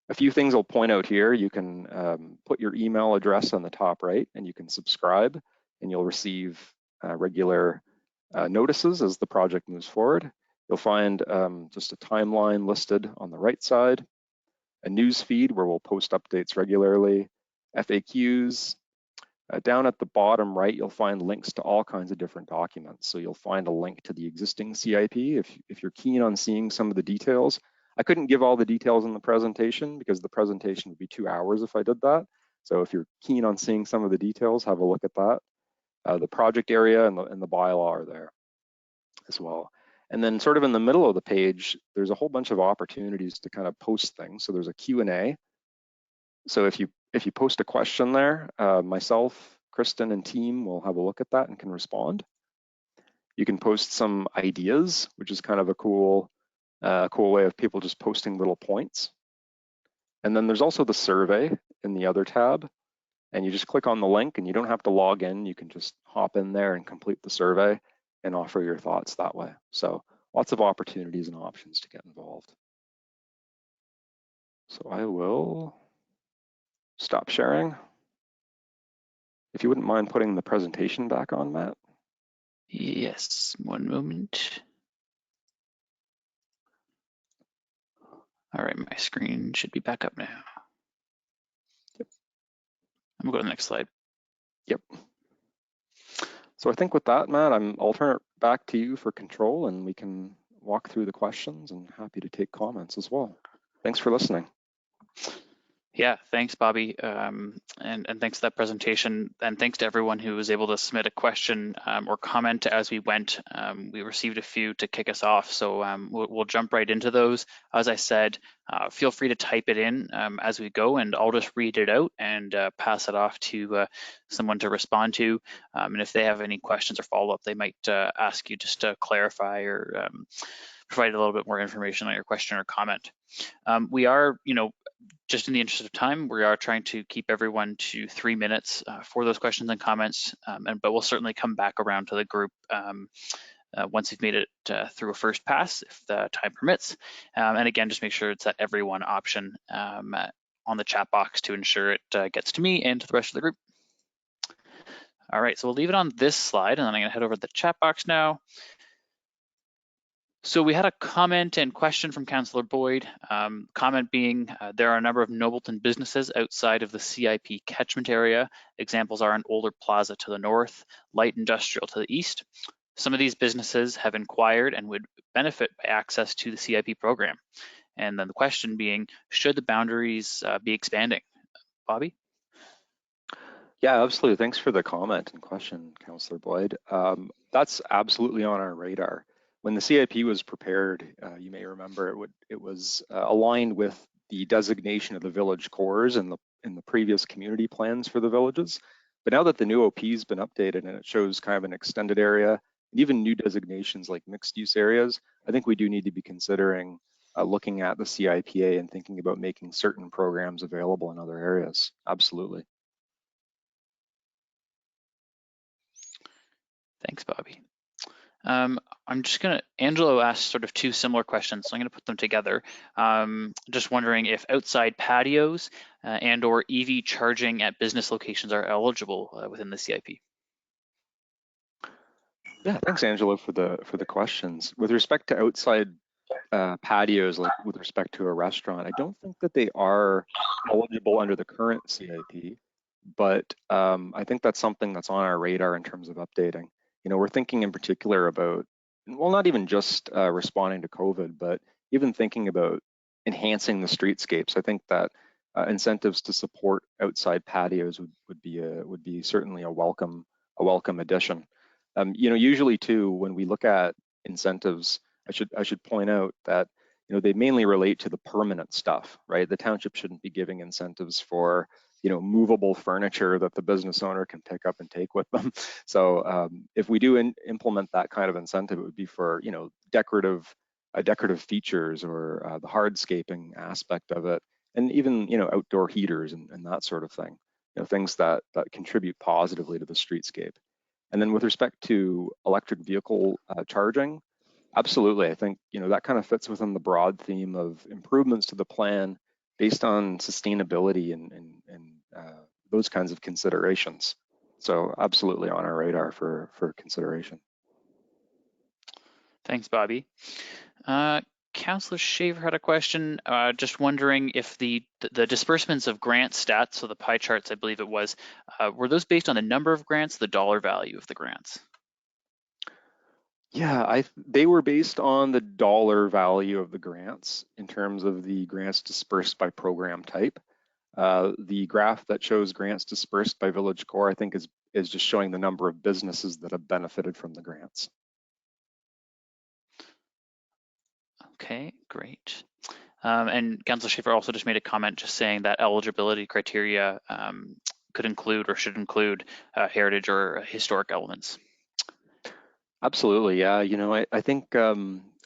A few things I'll point out here. You can put your email address on the top right, and you can subscribe, and you'll receive regular notices as the project moves forward. You'll find just a timeline listed on the right side, a news feed where we'll post updates regularly, FAQs. Down at the bottom right, you'll find links to all kinds of different documents. So you'll find a link to the existing CIP if you're keen on seeing some of the details. I couldn't give all the details in the presentation because the presentation would be 2 hours if I did that. So if you're keen on seeing some of the details, have a look at that. The project area and the bylaw are there as well. And then sort of in the middle of the page, there's a whole bunch of opportunities to kind of post things. So there's a Q&A. So if you post a question there, myself, Kristen, and team will have a look at that and can respond. You can post some ideas, which is kind of a cool way of people just posting little points. And then there's also the survey in the other tab, and you just click on the link and you don't have to log in. You can just hop in there and complete the survey and offer your thoughts that way. So lots of opportunities and options to get involved. So I will stop sharing. If you wouldn't mind putting the presentation back on, Matt. Yes, one moment. All right, my screen should be back up now. Yep. I'm gonna go to the next slide. Yep. So I think with that, Matt, I'll turn it back to you for control, and we can walk through the questions, and happy to take comments as well. Thanks for listening. Yeah, thanks, Bobby, and thanks for that presentation, and thanks to everyone who was able to submit a question or comment as we went. We received a few to kick us off, so we'll jump right into those. As I said, feel free to type it in as we go, and I'll just read it out and pass it off to someone to respond to. And if they have any questions or follow-up, they might ask you just to clarify or provide a little bit more information on your question or comment. We are, just in the interest of time, we are trying to keep everyone to 3 minutes for those questions and comments, but we'll certainly come back around to the group once you've made it through a first pass, if the time permits. And again, just make sure it's that everyone option on the chat box to ensure it gets to me and to the rest of the group. All right, so we'll leave it on this slide, and then I'm gonna head over to the chat box now. So we had a comment and question from Councillor Boyd. Comment being, there are a number of Nobleton businesses outside of the CIP catchment area. Examples are an older plaza to the north, light industrial to the east. Some of these businesses have inquired and would benefit by access to the CIP program. And then the question being, should the boundaries be expanding? Bobby? Yeah, absolutely. Thanks for the comment and question, Councillor Boyd. That's absolutely on our radar. When the CIP was prepared, you may remember it was aligned with the designation of the village cores in the previous community plans for the villages. But now that the new OP has been updated and it shows kind of an extended area, and even new designations like mixed use areas, I think we do need to be considering looking at the CIPA and thinking about making certain programs available in other areas. Absolutely. Thanks, Bobby. I'm just gonna, Angelo asked sort of two similar questions, so I'm gonna put them together. Just wondering if outside patios and or EV charging at business locations are eligible within the CIP. Yeah, thanks, Angelo, for the questions. With respect to outside patios, like with respect to a restaurant, I don't think that they are eligible under the current CIP, but I think that's something that's on our radar in terms of updating. We're thinking in particular about, well, not even just responding to COVID, but even thinking about enhancing the streetscapes. I think that incentives to support outside patios would be certainly a welcome addition. Usually too, when we look at incentives, I should point out that they mainly relate to the permanent stuff, right? The township shouldn't be giving incentives for movable furniture that the business owner can pick up and take with them. So if we do implement that kind of incentive, it would be for decorative features or the hardscaping aspect of it, and even outdoor heaters and that sort of thing. Things that contribute positively to the streetscape. And then with respect to electric vehicle charging, absolutely. I think that kind of fits within the broad theme of improvements to the plan based on sustainability and those kinds of considerations. So absolutely on our radar for consideration. Thanks, Bobby. Councillor Shaver had a question, just wondering if the disbursements of grant stats, so the pie charts, I believe it was, were those based on the number of grants, the dollar value of the grants? Yeah, they were based on the dollar value of the grants in terms of the grants dispersed by program type. The graph that shows grants dispersed by village core, I think, is just showing the number of businesses that have benefited from the grants. Okay, great. And Councillor Schaefer also just made a comment just saying that eligibility criteria could include or should include heritage or historic elements. Absolutely, yeah. You know, I think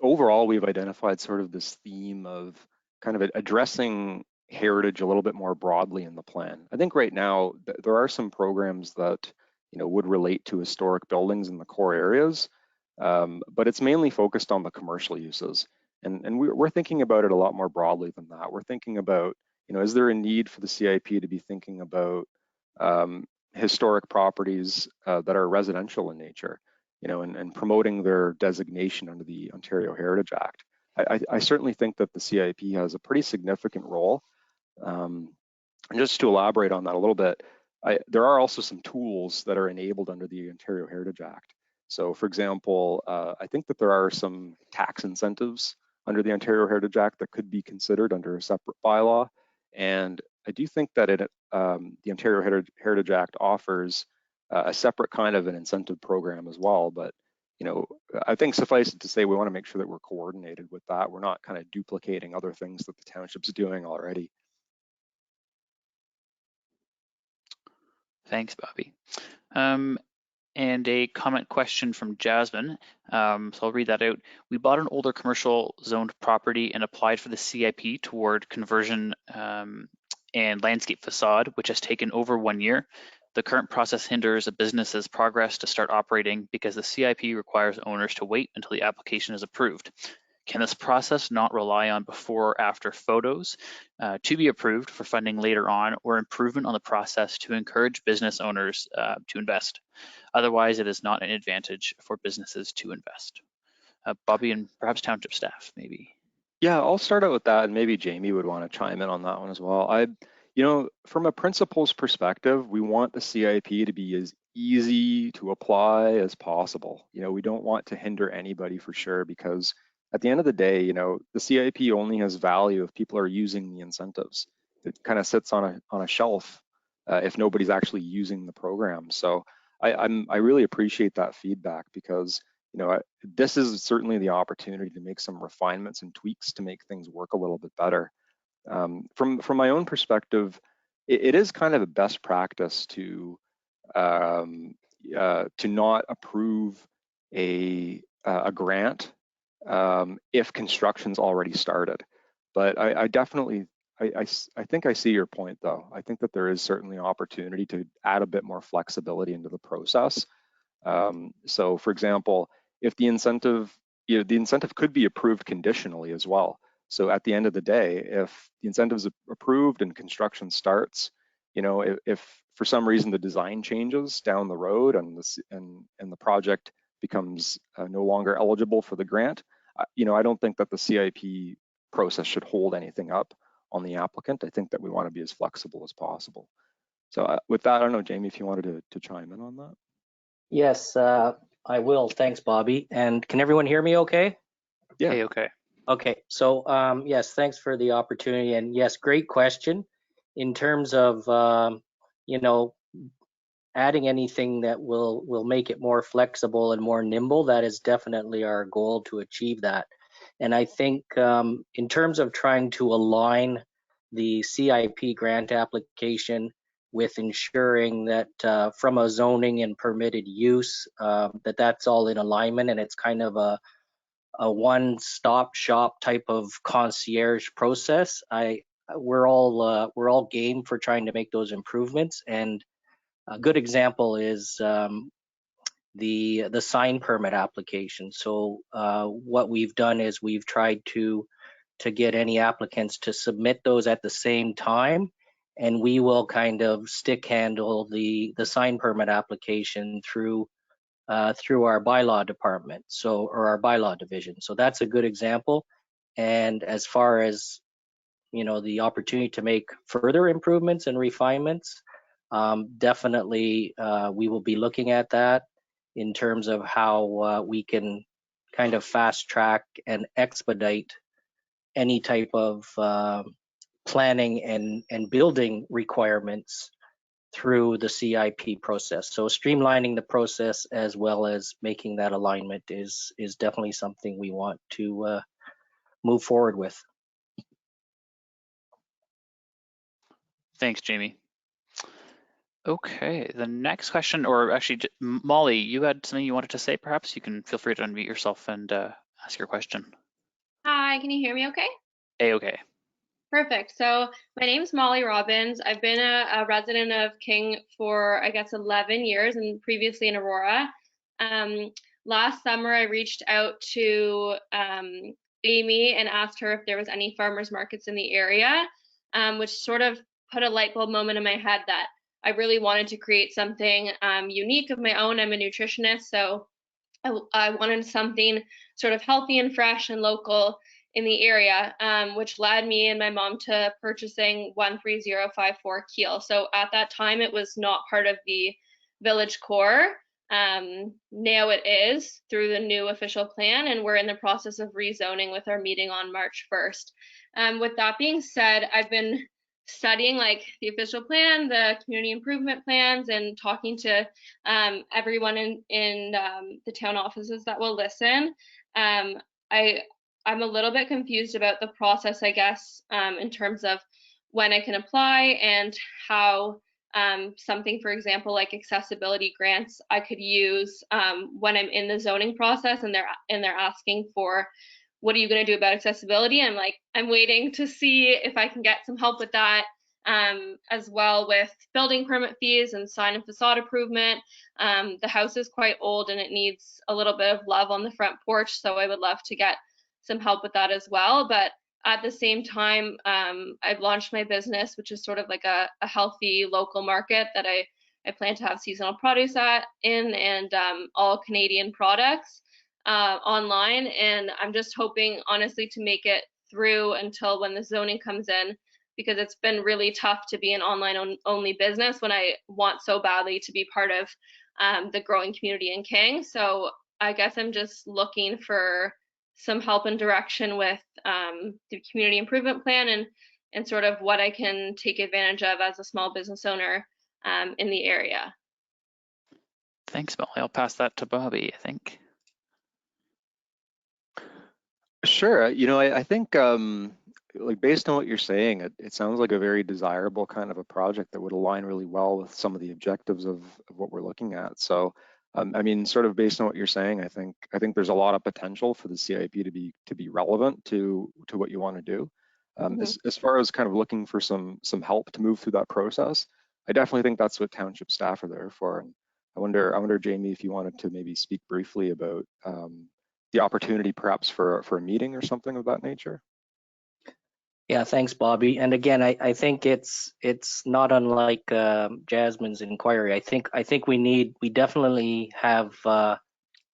overall we've identified sort of this theme of kind of addressing heritage a little bit more broadly in the plan. I think right now there are some programs that, you know, would relate to historic buildings in the core areas, but it's mainly focused on the commercial uses. And we're thinking about it a lot more broadly than that. We're thinking about, you know, is there a need for the CIP to be thinking about historic properties that are residential in nature, you know, and promoting their designation under the Ontario Heritage Act. I certainly think that the CIP has a pretty significant role. And just to elaborate on that a little bit, there are also some tools that are enabled under the Ontario Heritage Act. So for example, I think that there are some tax incentives under the Ontario Heritage Act that could be considered under a separate bylaw. And I do think that the Ontario Heritage Act offers a separate kind of an incentive program as well. But, you know, I think suffice it to say, we want to make sure that we're coordinated with that. We're not kind of duplicating other things that the township's doing already. Thanks, Bobby. And a comment question from Jasmine. So I'll read that out. We bought an older commercial zoned property and applied for the CIP toward conversion and landscape facade, which has taken over 1 year. The current process hinders a business's progress to start operating because the CIP requires owners to wait until the application is approved. Can this process not rely on before or after photos to be approved for funding later on, or improvement on the process to encourage business owners to invest? Otherwise, it is not an advantage for businesses to invest. Bobby and perhaps township staff, maybe. Yeah, I'll start out with that, and maybe Jamie would want to chime in on that one as well. You know, from a principles perspective, we want the CIP to be as easy to apply as possible. You know, we don't want to hinder anybody for sure, because at the end of the day, you know, the CIP only has value if people are using the incentives. It kind of sits on a shelf if nobody's actually using the program. So I really appreciate that feedback, because, you know, this is certainly the opportunity to make some refinements and tweaks to make things work a little bit better. From my own perspective, it is kind of a best practice to not approve a grant if construction's already started. But I definitely, I think I see your point though. I think that there is certainly opportunity to add a bit more flexibility into the process. So for example, if the incentive, you know, the incentive could be approved conditionally as well. So at the end of the day, if the incentive is approved and construction starts, you know, if for some reason the design changes down the road and the project becomes no longer eligible for the grant, you know, I don't think that the CIP process should hold anything up on the applicant. I think that we want to be as flexible as possible. So with that, I don't know, Jamie, if you wanted to chime in on that. Yes, I will. Thanks, Bobby. And can everyone hear me okay? Yeah. Hey, okay. Okay, so yes, thanks for the opportunity. And yes, great question. In terms of, you know, adding anything that will make it more flexible and more nimble, that is definitely our goal to achieve that. And I think in terms of trying to align the CIP grant application with ensuring that from a zoning and permitted use, that's all in alignment, and it's kind of a one-stop shop type of concierge process. We're all game for trying to make those improvements, and a good example is the sign permit application. So what we've done is we've tried to get any applicants to submit those at the same time, and we will kind of stick handle the sign permit application through our bylaw department, or our bylaw division. So that's a good example. And as far as, you know, the opportunity to make further improvements and refinements, definitely we will be looking at that in terms of how we can kind of fast track and expedite any type of planning and building requirements through the CIP process. So streamlining the process as well as making that alignment is definitely something we want to move forward with. Thanks, Jamie. Okay, the next question, or actually, Molly, you had something you wanted to say, perhaps? You can feel free to unmute yourself and ask your question. Hi, can you hear me okay? Okay. Perfect. So my name is Molly Robbins. I've been a resident of King for, I guess, 11 years and previously in Aurora. Last summer, I reached out to Amy and asked her if there was any farmers markets in the area, which sort of put a light bulb moment in my head that I really wanted to create something unique of my own. I'm a nutritionist, so I wanted something sort of healthy and fresh and local in the area, which led me and my mom to purchasing 13054 Keel. So at that time, it was not part of the village core. Now it is through the new official plan, and we're in the process of rezoning with our meeting on March 1st. With that being said, I've been studying like the official plan, the community improvement plans, and talking to everyone in the town offices that will listen. I'm a little bit confused about the process, I guess, in terms of when I can apply and how something, for example, like accessibility grants, I could use when I'm in the zoning process and they're asking for, what are you going to do about accessibility? I'm like, I'm waiting to see if I can get some help with that, as well with building permit fees and sign and facade improvement. The house is quite old and it needs a little bit of love on the front porch, so I would love to get some help with that as well. But at the same time, I've launched my business, which is sort of like a healthy local market that I plan to have seasonal produce in and all Canadian products online. And I'm just hoping, honestly, to make it through until when the zoning comes in, because it's been really tough to be an online only business when I want so badly to be part of the growing community in King. So I guess I'm just looking for some help and direction with the community improvement plan and sort of what I can take advantage of as a small business owner in the area. Thanks, Molly. I'll pass that to Bobby, I think. Sure. I think like based on what you're saying, it sounds like a very desirable kind of a project that would align really well with some of the objectives of what we're looking at. So, I mean, sort of based on what you're saying, I think there's a lot of potential for the CIP to be relevant to what you want to do. As far as kind of looking for some help to move through that process, I definitely think that's what township staff are there for. And I wonder, Jamie, if you wanted to maybe speak briefly about the opportunity perhaps for a meeting or something of that nature. Yeah, thanks, Bobby. And again, I think it's not unlike Jasmine's inquiry. I think we definitely have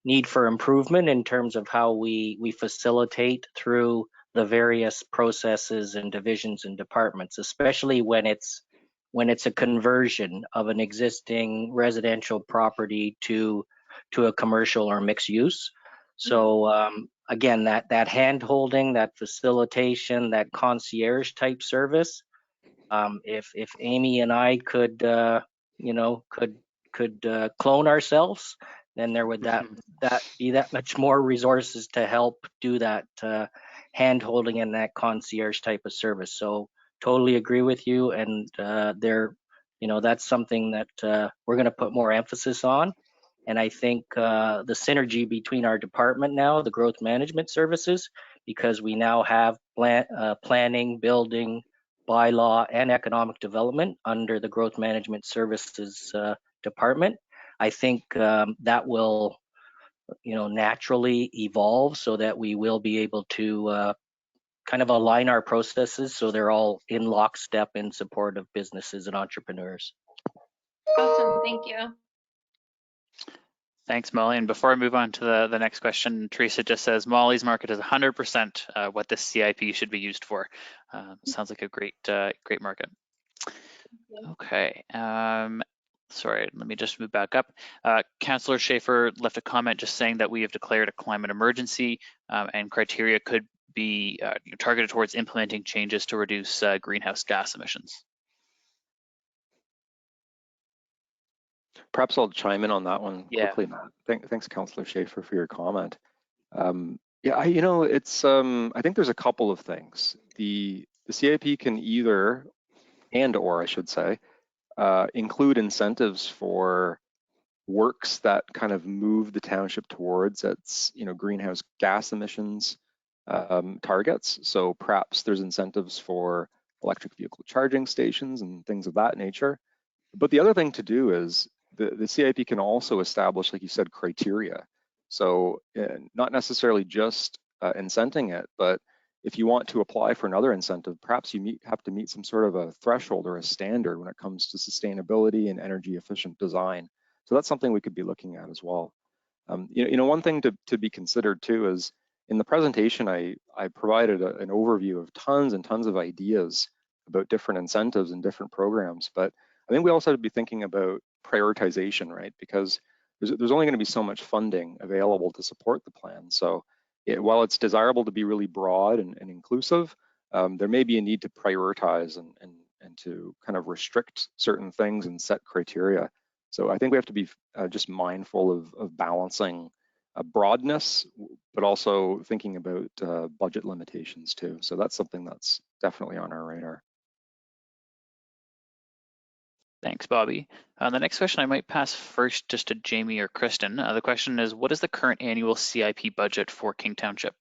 need for improvement in terms of how we facilitate through the various processes and divisions and departments, especially when it's a conversion of an existing residential property to a commercial or mixed use. So again, that hand holding, that facilitation, that concierge type service. If Amy and I could clone ourselves, then there would be that much more resources to help do that hand holding and that concierge type of service. So totally agree with you, and that's something that we're going to put more emphasis on. And I think the synergy between our department now, the growth management services, because we now have planning, building, bylaw, and economic development under the growth management services department. I think that will, naturally evolve so that we will be able to kind of align our processes so they're all in lockstep in support of businesses and entrepreneurs. Awesome, thank you. Thanks, Molly. And before I move on to the next question, Teresa just says Molly's market is 100% what this CIP should be used for. Sounds like a great market. Okay. Sorry, let me just move back up. Councillor Schaefer left a comment just saying that we have declared a climate emergency and criteria could be targeted towards implementing changes to reduce greenhouse gas emissions. Perhaps I'll chime in on that one Yeah. quickly, Matt. Thanks, Councillor Schaefer, for your comment. Yeah, it's I think there's a couple of things. The CIP can either, or I should say, include incentives for works that kind of move the township towards its greenhouse gas emissions targets. So perhaps there's incentives for electric vehicle charging stations and things of that nature. But the other thing to do is the CIP can also establish, like you said, criteria. So not necessarily just incenting it, but if you want to apply for another incentive, perhaps you have to meet some sort of a threshold or a standard when it comes to sustainability and energy efficient design. So that's something we could be looking at as well. One thing to be considered too is in the presentation, I provided an overview of tons and tons of ideas about different incentives and different programs, but I think we also have to be thinking about prioritization, right? Because there's only going to be so much funding available to support the plan. So while it's desirable to be really broad and inclusive, there may be a need to prioritize and to kind of restrict certain things and set criteria. So I think we have to be just mindful of balancing broadness, but also thinking about budget limitations too. So that's something that's definitely on our radar. Thanks, Bobby. The next question I might pass first just to Jamie or Kristen. The question is, what is the current annual CIP budget for King Township?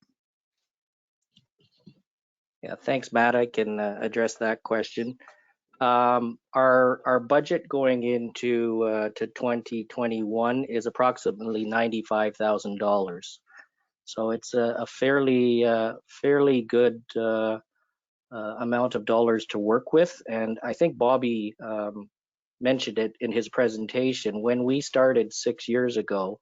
Yeah, thanks, Matt. I can address that question. Our budget going into to 2021 is approximately $95,000. So it's a fairly good amount of dollars to work with. And I think Bobby mentioned it in his presentation. When we started 6 years ago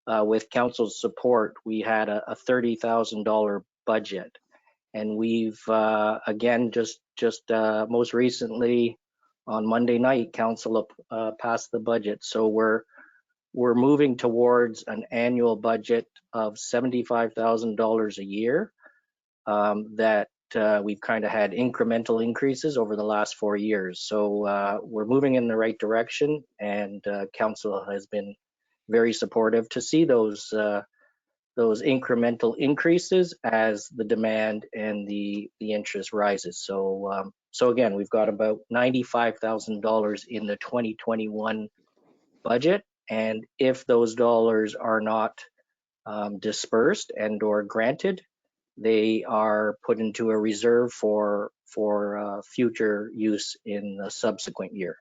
with council's support, we had a $30,000 budget. And we've again just most recently on Monday night, council passed the budget. So we're moving towards an annual budget of $75,000 a year that we've kind of had incremental increases over the last 4 years. So we're moving in the right direction, and council has been very supportive to see those incremental increases as the demand and the interest rises. So again, we've got about $95,000 in the 2021 budget, and if those dollars are not dispersed and or granted, they are put into a reserve for future use in the subsequent year.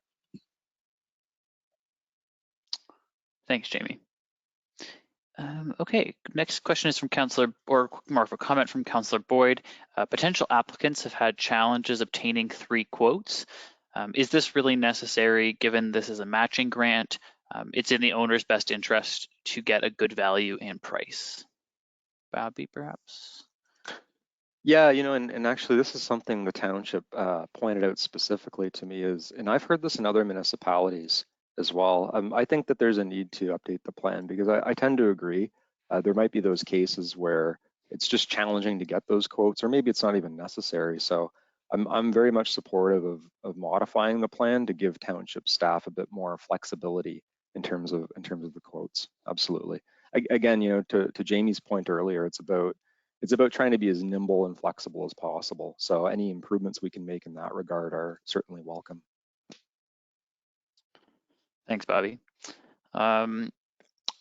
Thanks, Jamie. Okay, next question is from Councillor, or more of a comment from Councillor Boyd. Potential applicants have had challenges obtaining 3 quotes. Is this really necessary given this is a matching grant? It's in the owner's best interest to get a good value and price. Bobby, perhaps? Yeah, and actually this is something the township pointed out specifically to me and I've heard this in other municipalities as well. I think that there's a need to update the plan because I tend to agree. There might be those cases where it's just challenging to get those quotes, or maybe it's not even necessary. So I'm very much supportive of modifying the plan to give township staff a bit more flexibility in terms of the quotes. Absolutely. Again, to Jamie's point earlier, it's about trying to be as nimble and flexible as possible. So any improvements we can make in that regard are certainly welcome. Thanks, Bobby.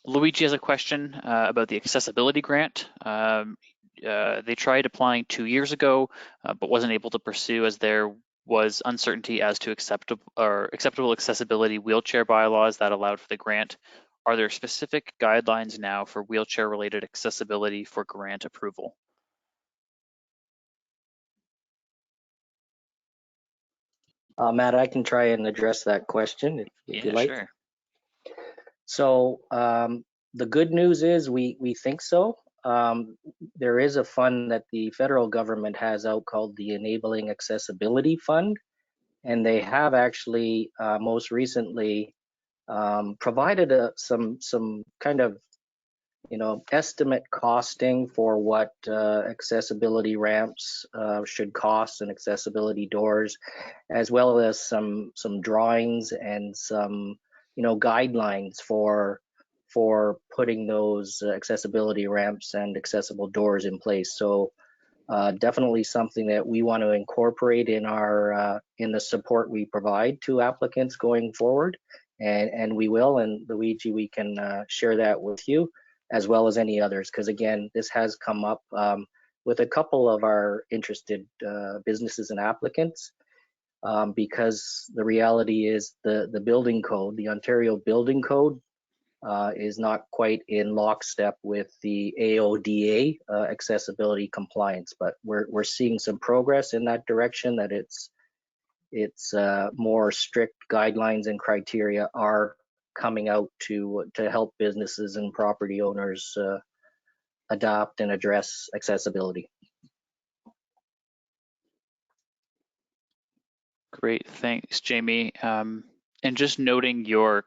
Luigi has a question about the accessibility grant. They tried applying 2 years ago, but wasn't able to pursue as there was uncertainty as to acceptable accessibility wheelchair bylaws that allowed for the grant. Are there specific guidelines now for wheelchair-related accessibility for grant approval? Matt, I can try and address that question if you like. Sure. So the good news is we think so. There is a fund that the federal government has out called the Enabling Accessibility Fund, and they have actually most recently provided some kind of estimate costing for what accessibility ramps should cost and accessibility doors, as well as some drawings and some guidelines for for putting those accessibility ramps and accessible doors in place. So definitely something that we want to incorporate in our in the support we provide to applicants going forward, and we will. And Luigi, we can share that with you as well as any others, because again, this has come up with a couple of our interested businesses and applicants, because the reality is the building code, the Ontario Building Code, is not quite in lockstep with the AODA accessibility compliance, but we're seeing some progress in that direction, that it's more strict guidelines and criteria are coming out to help businesses and property owners adopt and address accessibility. Great, thanks, Jamie. And just noting your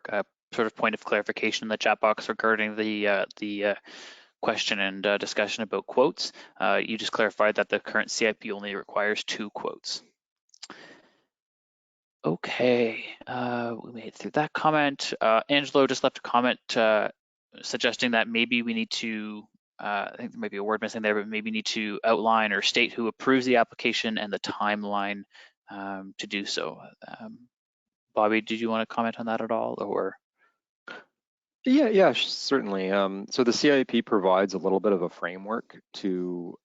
sort of point of clarification in the chat box regarding the question and discussion about quotes. You just clarified that the current CIP only requires 2 quotes. Okay, we made it through that comment. Angelo just left a comment suggesting that maybe we need to, I think there might be a word missing there, but maybe need to outline or state who approves the application and the timeline to do so. Bobby, did you want to comment on that at all, or? Yeah, certainly. So the CIP provides a little bit of a framework to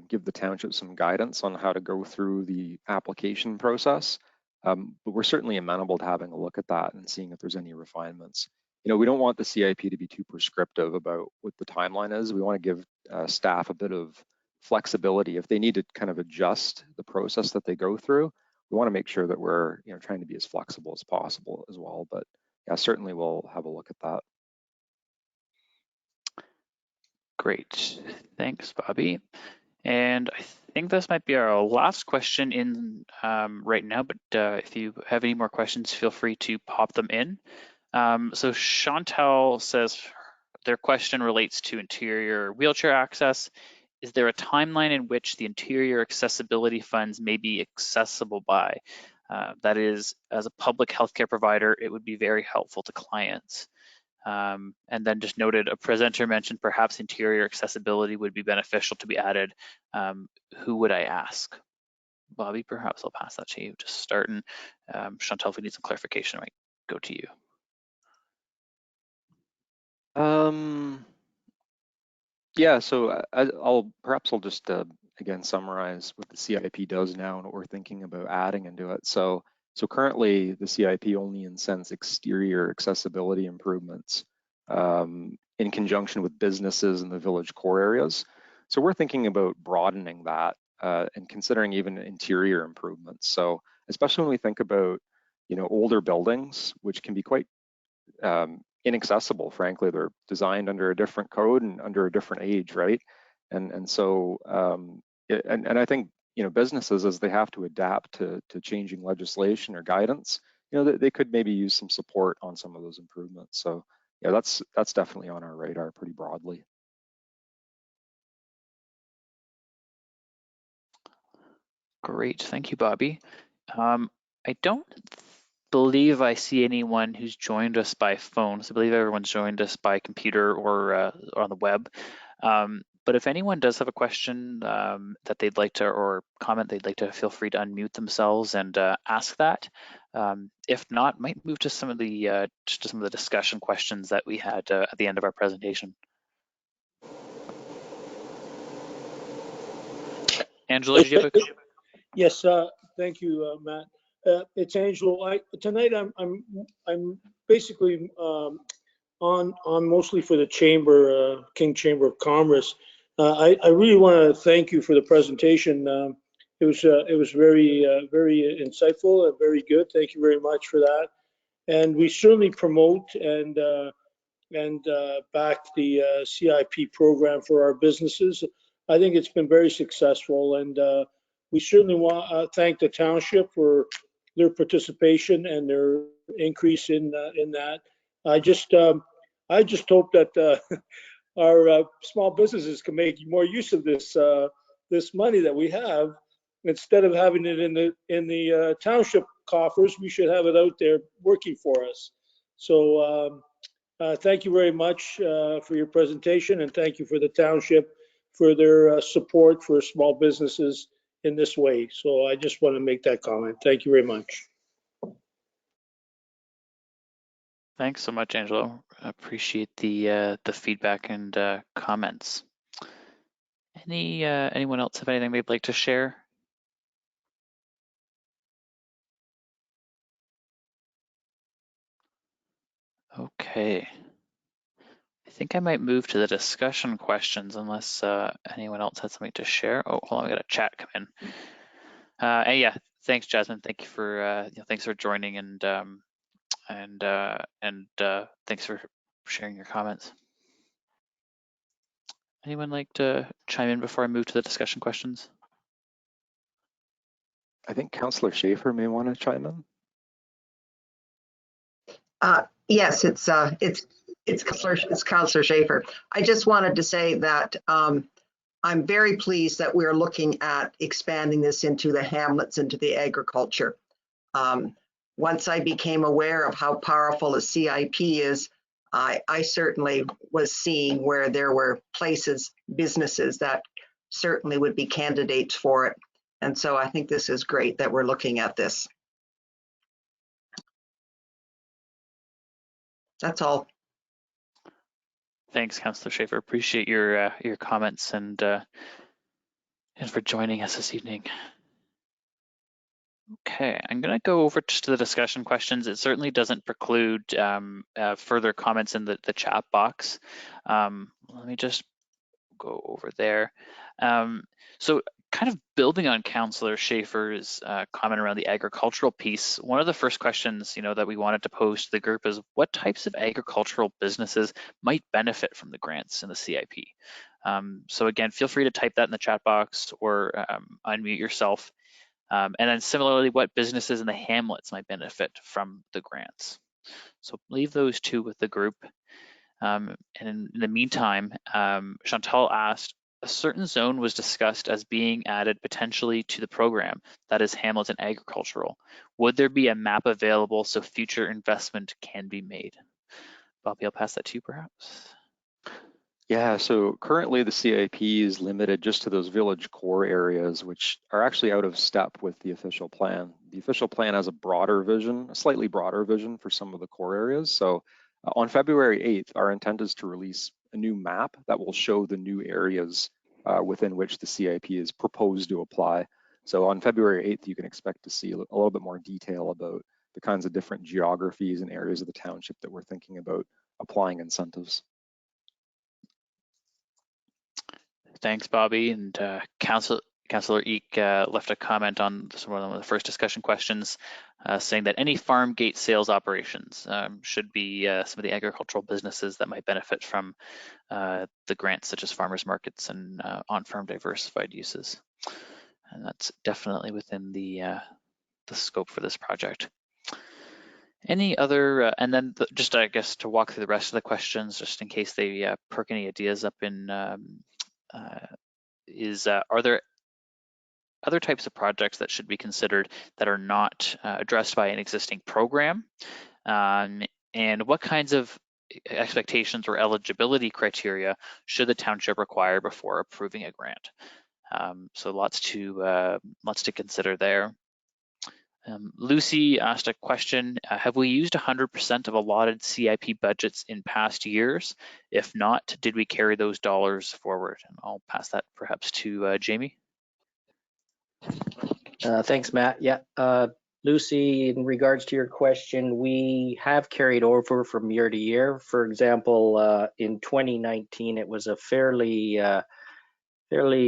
give the township some guidance on how to go through the application process. But we're certainly amenable to having a look at that and seeing if there's any refinements. You know, we don't want the CIP to be too prescriptive about what the timeline is. We want to give staff a bit of flexibility. If they need to kind of adjust the process that they go through, we want to make sure that we're, you know, trying to be as flexible as possible as well. But yeah, certainly we'll have a look at that. Great, thanks, Bobby. And I think this might be our last question in right now, but if you have any more questions, feel free to pop them in. So Chantal says their question relates to interior wheelchair access. Is there a timeline in which the interior accessibility funds may be accessible by? That is, as a public healthcare provider, it would be very helpful to clients. And then just noted, a presenter mentioned perhaps interior accessibility would be beneficial to be added. Who would I ask? Bobby, perhaps I'll pass that to you to start. And Chantal, if we need some clarification, I might go to you. Yeah, so I'll just again summarize what the CIP does now and what we're thinking about adding into it. So currently the CIP only incents exterior accessibility improvements in conjunction with businesses in the village core areas. So we're thinking about broadening that and considering even interior improvements. So especially when we think about, you know, older buildings, which can be quite inaccessible, frankly. They're designed under a different code and under a different age, right? And so I think, you know, businesses, as they have to adapt to changing legislation or guidance, you know, they could maybe use some support on some of those improvements. So yeah, that's definitely on our radar pretty broadly. Great, thank you, Bobby. I don't believe I see anyone who's joined us by phone. So I believe everyone's joined us by computer or on the web. But if anyone does have a question that they'd like to, or comment they'd like to, feel free to unmute themselves and ask that. If not, might move to some of the discussion questions that we had at the end of our presentation. Angelo, did you have a question? Yes, thank you, Matt. It's Angelo. Tonight I'm basically on mostly for the chamber, King Chamber of Commerce. I really want to thank you for the presentation. It was very insightful and very good. Thank you very much for that. And we certainly promote and back the CIP program for our businesses. I think it's been very successful, and we certainly want to thank the township for their participation and their increase in that. I just hope that our small businesses can make more use of this money that we have. Instead of having it in the township coffers, we should have it out there working for us. So Thank you very much for your presentation, and thank you for the township for their support for small businesses in this way. So I just want to make that comment. Thank you very much. Thanks so much, Angelo. Appreciate the feedback and comments. Anyone else have anything they'd like to share? Okay. I think I might move to the discussion questions unless anyone else has something to share. Oh, hold on, we got a chat come in. And yeah, thanks, Jasmine. Thank you for thanks for joining and thanks for sharing your comments. Anyone like to chime in before I move to the discussion questions? I think Councillor Schaefer may want to chime in. Yes, it's Councillor Schaefer. I just wanted to say that I'm very pleased that we're looking at expanding this into the hamlets, into the agriculture. Once I became aware of how powerful a CIP is, I certainly was seeing where there were businesses that certainly would be candidates for it. And so I think this is great that we're looking at this. That's all. Thanks, Councillor Schaefer. Appreciate your comments and for joining us this evening. Okay, I'm going to go over to the discussion questions. It certainly doesn't preclude further comments in the chat box. Let me just go over there. So kind of building on Councillor Schaefer's comment around the agricultural piece, one of the first questions that we wanted to pose to the group is what types of agricultural businesses might benefit from the grants in the CIP? So again, feel free to type that in the chat box or unmute yourself. And then similarly, what businesses in the hamlets might benefit from the grants? So leave those two with the group. And in the meantime, Chantal asked, a certain zone was discussed as being added potentially to the program, that is hamlets and agricultural. Would there be a map available so future investment can be made? Bobby, I'll pass that to you perhaps. Yeah, so currently the CIP is limited just to those village core areas, which are actually out of step with the official plan. The official plan has a broader vision, a slightly broader vision for some of the core areas. So on February 8th, our intent is to release a new map that will show the new areas within which the CIP is proposed to apply. So on February 8th, you can expect to see a little bit more detail about the kinds of different geographies and areas of the township that we're thinking about applying incentives. Thanks, Bobby. And Councillor Eek left a comment on one of the first discussion questions saying that any farm gate sales operations should be some of the agricultural businesses that might benefit from the grants, such as farmers markets and on-farm diversified uses. And that's definitely within the scope for this project. Any other, and then just I guess to walk through the rest of the questions, just in case they perk any ideas up in, are there other types of projects that should be considered that are not addressed by an existing program? And what kinds of expectations or eligibility criteria should the township require before approving a grant? So lots to consider there. Lucy asked a question, have we used 100% of allotted CIP budgets in past years? If not, did we carry those dollars forward? And I'll pass that perhaps to Jamie. Thanks, Matt. Yeah, Lucy, in regards to your question, we have carried over from year to year. For example, in 2019, it was a fairly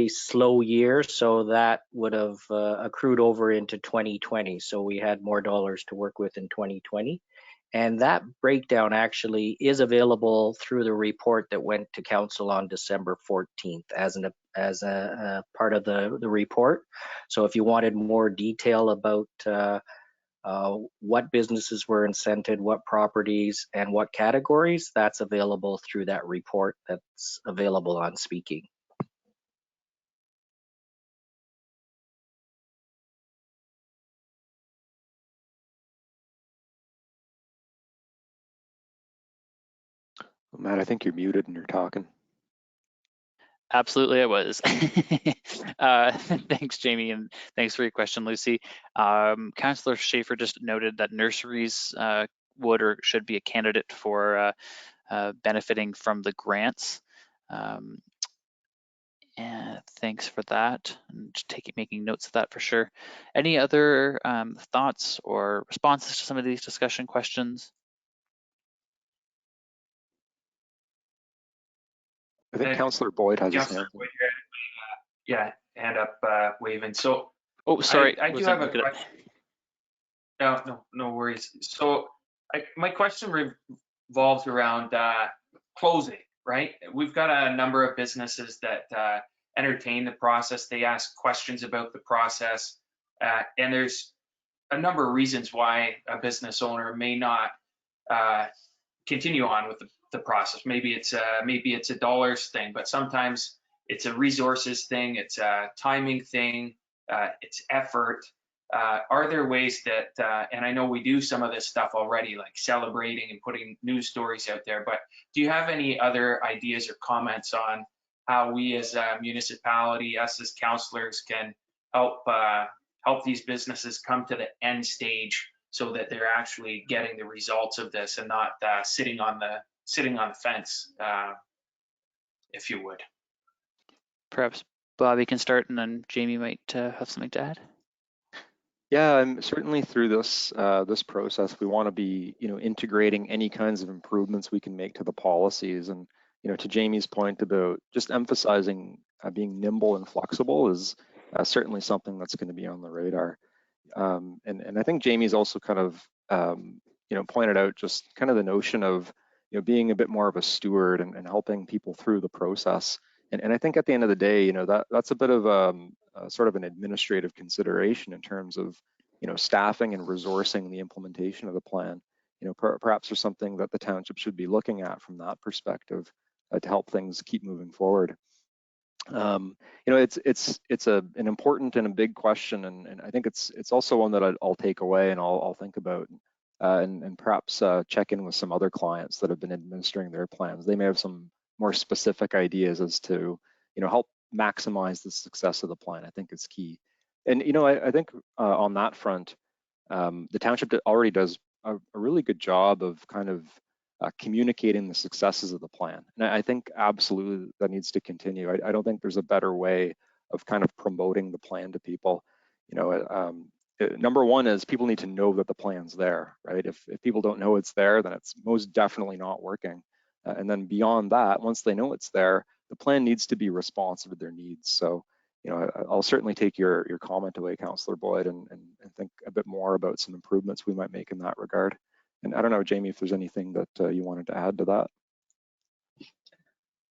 slow year, so that would have accrued over into 2020. So we had more dollars to work with in 2020. And that breakdown actually is available through the report that went to council on December 14th as a part of the report. So if you wanted more detail about what businesses were incented, what properties, and what categories, that's available through that report that's available on Speaking. Matt, I think you're muted and you're talking. Absolutely, I was. Thanks, Jamie, and thanks for your question, Lucy. Councillor Schaefer just noted that nurseries would or should be a candidate for benefiting from the grants. And thanks for that. And just making notes of that for sure. Any other thoughts or responses to some of these discussion questions? I think Councillor Boyd has his hand. Yeah, hand up, waving. So, oh, sorry, I do have a question. No worries. So, my question revolves around closing, right? We've got a number of businesses that entertain the process. They ask questions about the process, and there's a number of reasons why a business owner may not continue on with the process. Maybe it's a dollars thing, but sometimes it's a resources thing, it's a timing thing, it's effort. Are there ways that, and I know we do some of this stuff already, like celebrating and putting news stories out there, but do you have any other ideas or comments on how we as a municipality, us as councillors, can help these businesses come to the end stage so that they're actually getting the results of this and not sitting on the fence, if you would? Perhaps Bobby can start, and then Jamie might have something to add. Yeah, certainly through this this process, we want to be, integrating any kinds of improvements we can make to the policies. And, to Jamie's point about just emphasizing being nimble and flexible is certainly something that's going to be on the radar. And I think Jamie's also kind of, pointed out just kind of the notion of, being a bit more of a steward and helping people through the process. And I think at the end of the day, that's a bit of sort of an administrative consideration in terms of, staffing and resourcing the implementation of the plan. Perhaps there's something that the township should be looking at from that perspective to help things keep moving forward. It's an important and a big question, and I think it's also one that I'll take away and I'll think about, and perhaps check in with some other clients that have been administering their plans. They may have some more specific ideas as to, help maximize the success of the plan. I think is key. And I think on that front, the township already does a really good job of kind of communicating the successes of the plan. And I think absolutely that needs to continue. I don't think there's a better way of kind of promoting the plan to people. Number one is people need to know that the plan's there, right? If people don't know it's there, then it's most definitely not working. And then beyond that, once they know it's there, the plan needs to be responsive to their needs. So, I'll certainly take your comment away, Councillor Boyd, and think a bit more about some improvements we might make in that regard. And I don't know, Jamie, if there's anything that you wanted to add to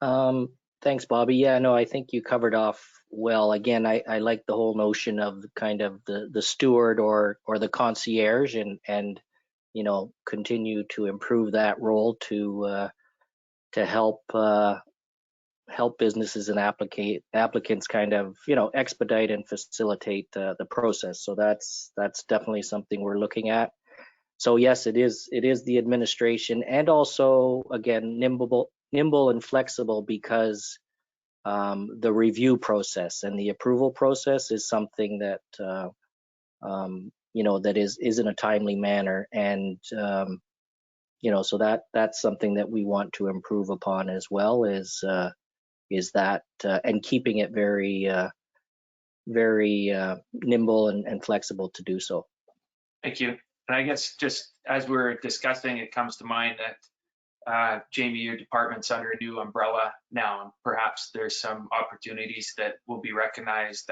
that. Thanks, Bobby. Yeah, no, I think you covered off well. Again, I like the whole notion of kind of the steward or the concierge, and continue to improve that role to help businesses and applicants kind of expedite and facilitate the process. So that's definitely something we're looking at. So yes, it is the administration, and also again nimble and flexible, because the review process and the approval process is something that that is in a timely manner, and so that's something that we want to improve upon as well, is that and keeping it very nimble and flexible to do so. Thank you. And I guess just as we're discussing, it comes to mind that Jamie, your department's under a new umbrella now, and perhaps there's some opportunities that will be recognized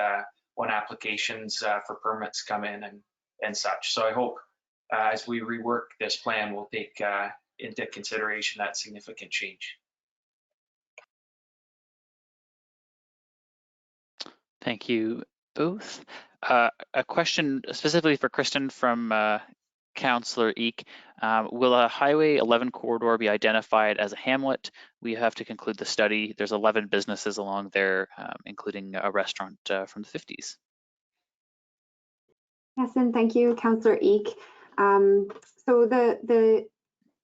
when applications for permits come in and such. So I hope as we rework this plan, we'll take into consideration that significant change. Thank you both. A question specifically for Kristen from Councillor Eek. Will a Highway 11 corridor be identified as a hamlet? We have to conclude the study. There's 11 businesses along there, including a restaurant from the 50s. Yes, and thank you, Councillor Eek. So the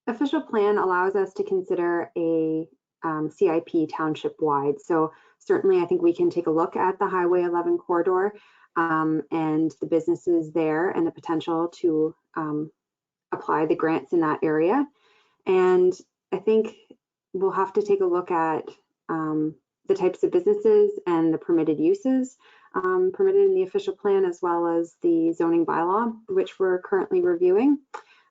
official plan allows us to consider a CIP township-wide. So certainly I think we can take a look at the Highway 11 corridor and the businesses there and the potential to apply the grants in that area. And I think we'll have to take a look at the types of businesses and the permitted uses permitted in the official plan, as well as the zoning bylaw, which we're currently reviewing.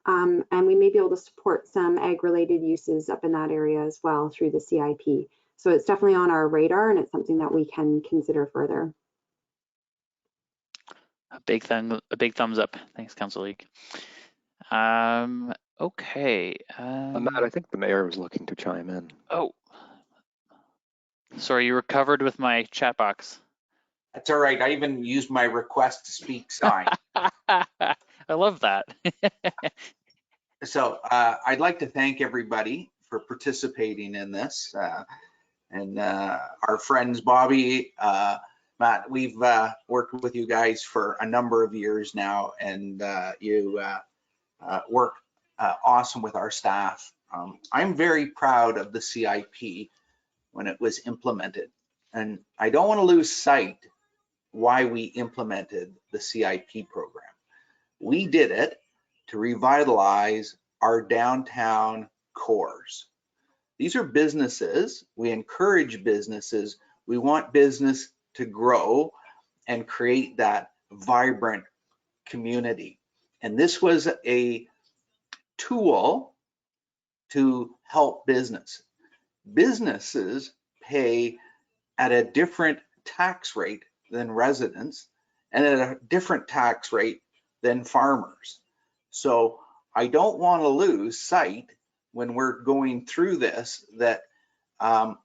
And we may be able to support some ag-related uses up in that area as well through the CIP. So it's definitely on our radar, and it's something that we can consider further. A big thumbs up. Thanks, Council League. Okay. Matt, I think the mayor was looking to chime in. Oh, sorry, you were covered with my chat box. That's all right. I even used my request to speak sign. I love that. So I'd like to thank everybody for participating in this. And our friends, Bobby, Matt, we've worked with you guys for a number of years now, and you work awesome with our staff. I'm very proud of the CIP when it was implemented. And I don't want to lose sight why we implemented the CIP program. We did it to revitalize our downtown cores. These are businesses. We encourage businesses. We want business to grow and create that vibrant community. And this was a tool to help business. Businesses pay at a different tax rate than residents and at a different tax rate than farmers. So I don't want to lose sight when we're going through this that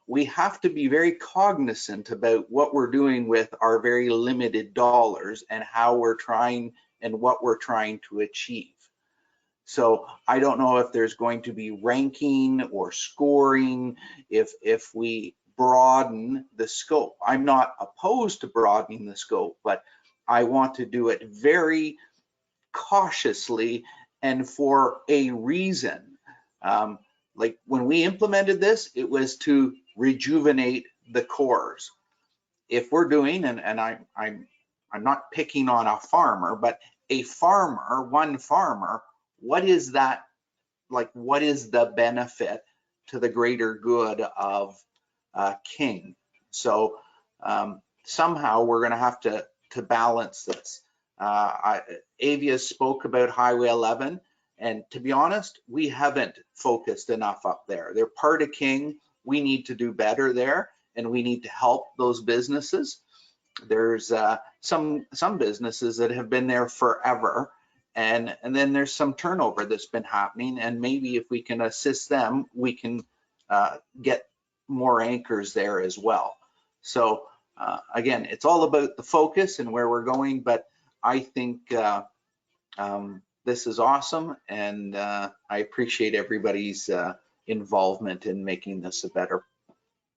we have to be very cognizant about what we're doing with our very limited dollars and how we're trying and what we're trying to achieve. So I don't know if there's going to be ranking or scoring if we broaden the scope. I'm not opposed to broadening the scope, but I want to do it very cautiously and for a reason. Like when we implemented this, it was to rejuvenate the cores. If we're doing, and I'm not picking on a farmer, but a farmer, one farmer, what is that, like what is the benefit to the greater good of King? So somehow we're going to have to balance this. Avia spoke about Highway 11, and to be honest, we haven't focused enough up there. They're part of King. We need to do better there, and we need to help those businesses. There's some businesses that have been there forever, and then there's some turnover that's been happening, and maybe if we can assist them, we can get more anchors there as well. So again, it's all about the focus and where we're going, but I think this is awesome, and I appreciate everybody's involvement in making this a better.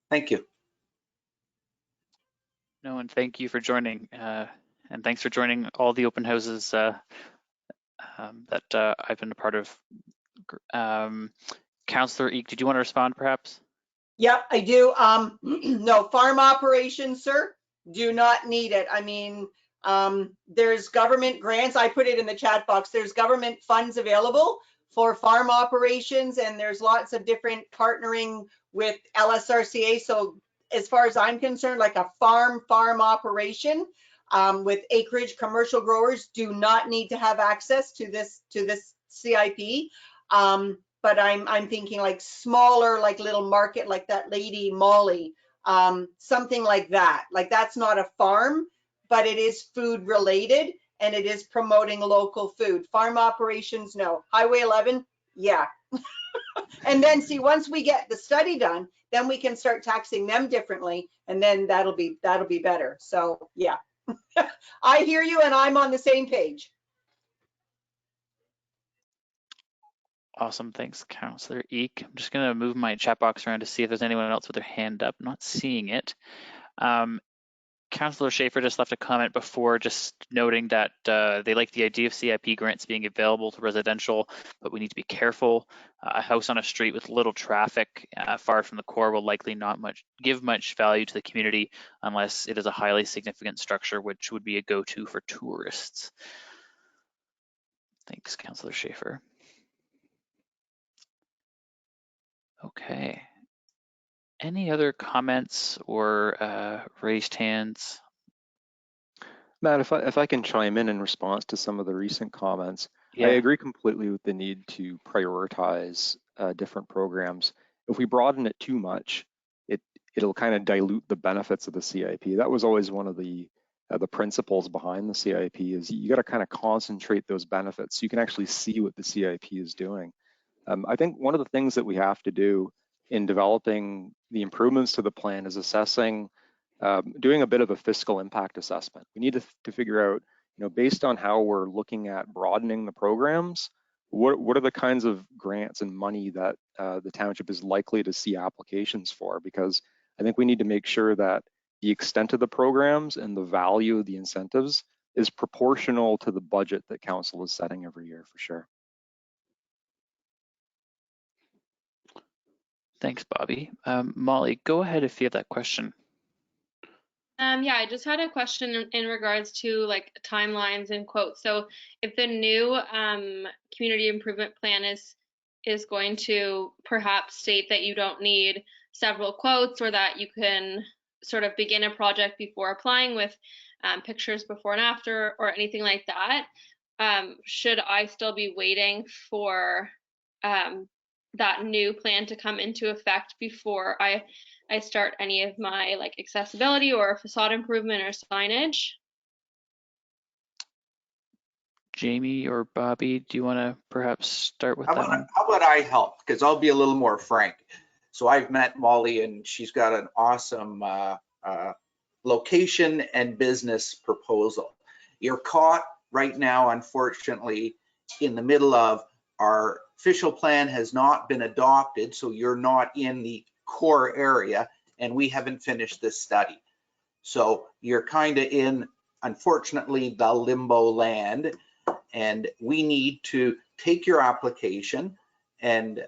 Thank you. No, and thank you for joining, and thanks for joining all the open houses that I've been a part of. Councillor Eek, did you want to respond perhaps? Yeah, I do. No, farm operations, sir, do not need it. I mean, there's government grants. I put it in the chat box. There's government funds available for farm operations, and there's lots of different partnering with LSRCA. So as far as I'm concerned, like a farm operation with acreage, commercial growers do not need to have access to this CIP. But I'm thinking like smaller, like little market, like that lady Molly, something like that. Like that's not a farm, but it is food related and it is promoting local food. Farm operations, no. Highway 11, yeah. And then see, once we get the study done, then we can start taxing them differently, and then that'll be better. So yeah, I hear you, and I'm on the same page. Awesome, thanks, Councillor Eek. I'm just gonna move my chat box around to see if there's anyone else with their hand up. I'm not seeing it. Councillor Schaefer just left a comment before, just noting that they like the idea of CIP grants being available to residential, but we need to be careful. A house on a street with little traffic far from the core will likely not give much value to the community unless it is a highly significant structure, which would be a go-to for tourists. Thanks, Councillor Schaefer. Okay. Any other comments or raised hands? Matt, if I can chime in response to some of the recent comments, Yeah. I agree completely with the need to prioritize different programs. If we broaden it too much, it'll kind of dilute the benefits of the CIP. That was always one of the principles behind the CIP, is you got to kind of concentrate those benefits so you can actually see what the CIP is doing. I think one of the things that we have to do in developing the improvements to the plan is assessing, doing a bit of a fiscal impact assessment. We need to figure out, based on how we're looking at broadening the programs, what are the kinds of grants and money that the township is likely to see applications for? Because I think we need to make sure that the extent of the programs and the value of the incentives is proportional to the budget that council is setting every year, for sure. Thanks, Bobby. Molly, go ahead if you have that question. Yeah, I just had a question in regards to like timelines and quotes. So if the new community improvement plan is going to perhaps state that you don't need several quotes, or that you can sort of begin a project before applying with pictures before and after, or anything like that, should I still be waiting for that new plan to come into effect before I start any of my like accessibility or facade improvement or signage? Jamie or Bobby, do you want to perhaps start with that one? How about I help? Because I'll be a little more frank. So I've met Molly, and she's got an awesome location and business proposal. You're caught right now, unfortunately, in the middle of our official plan has not been adopted, so you're not in the core area, and we haven't finished this study. So you're kind of in, unfortunately, the limbo land, and we need to take your application, and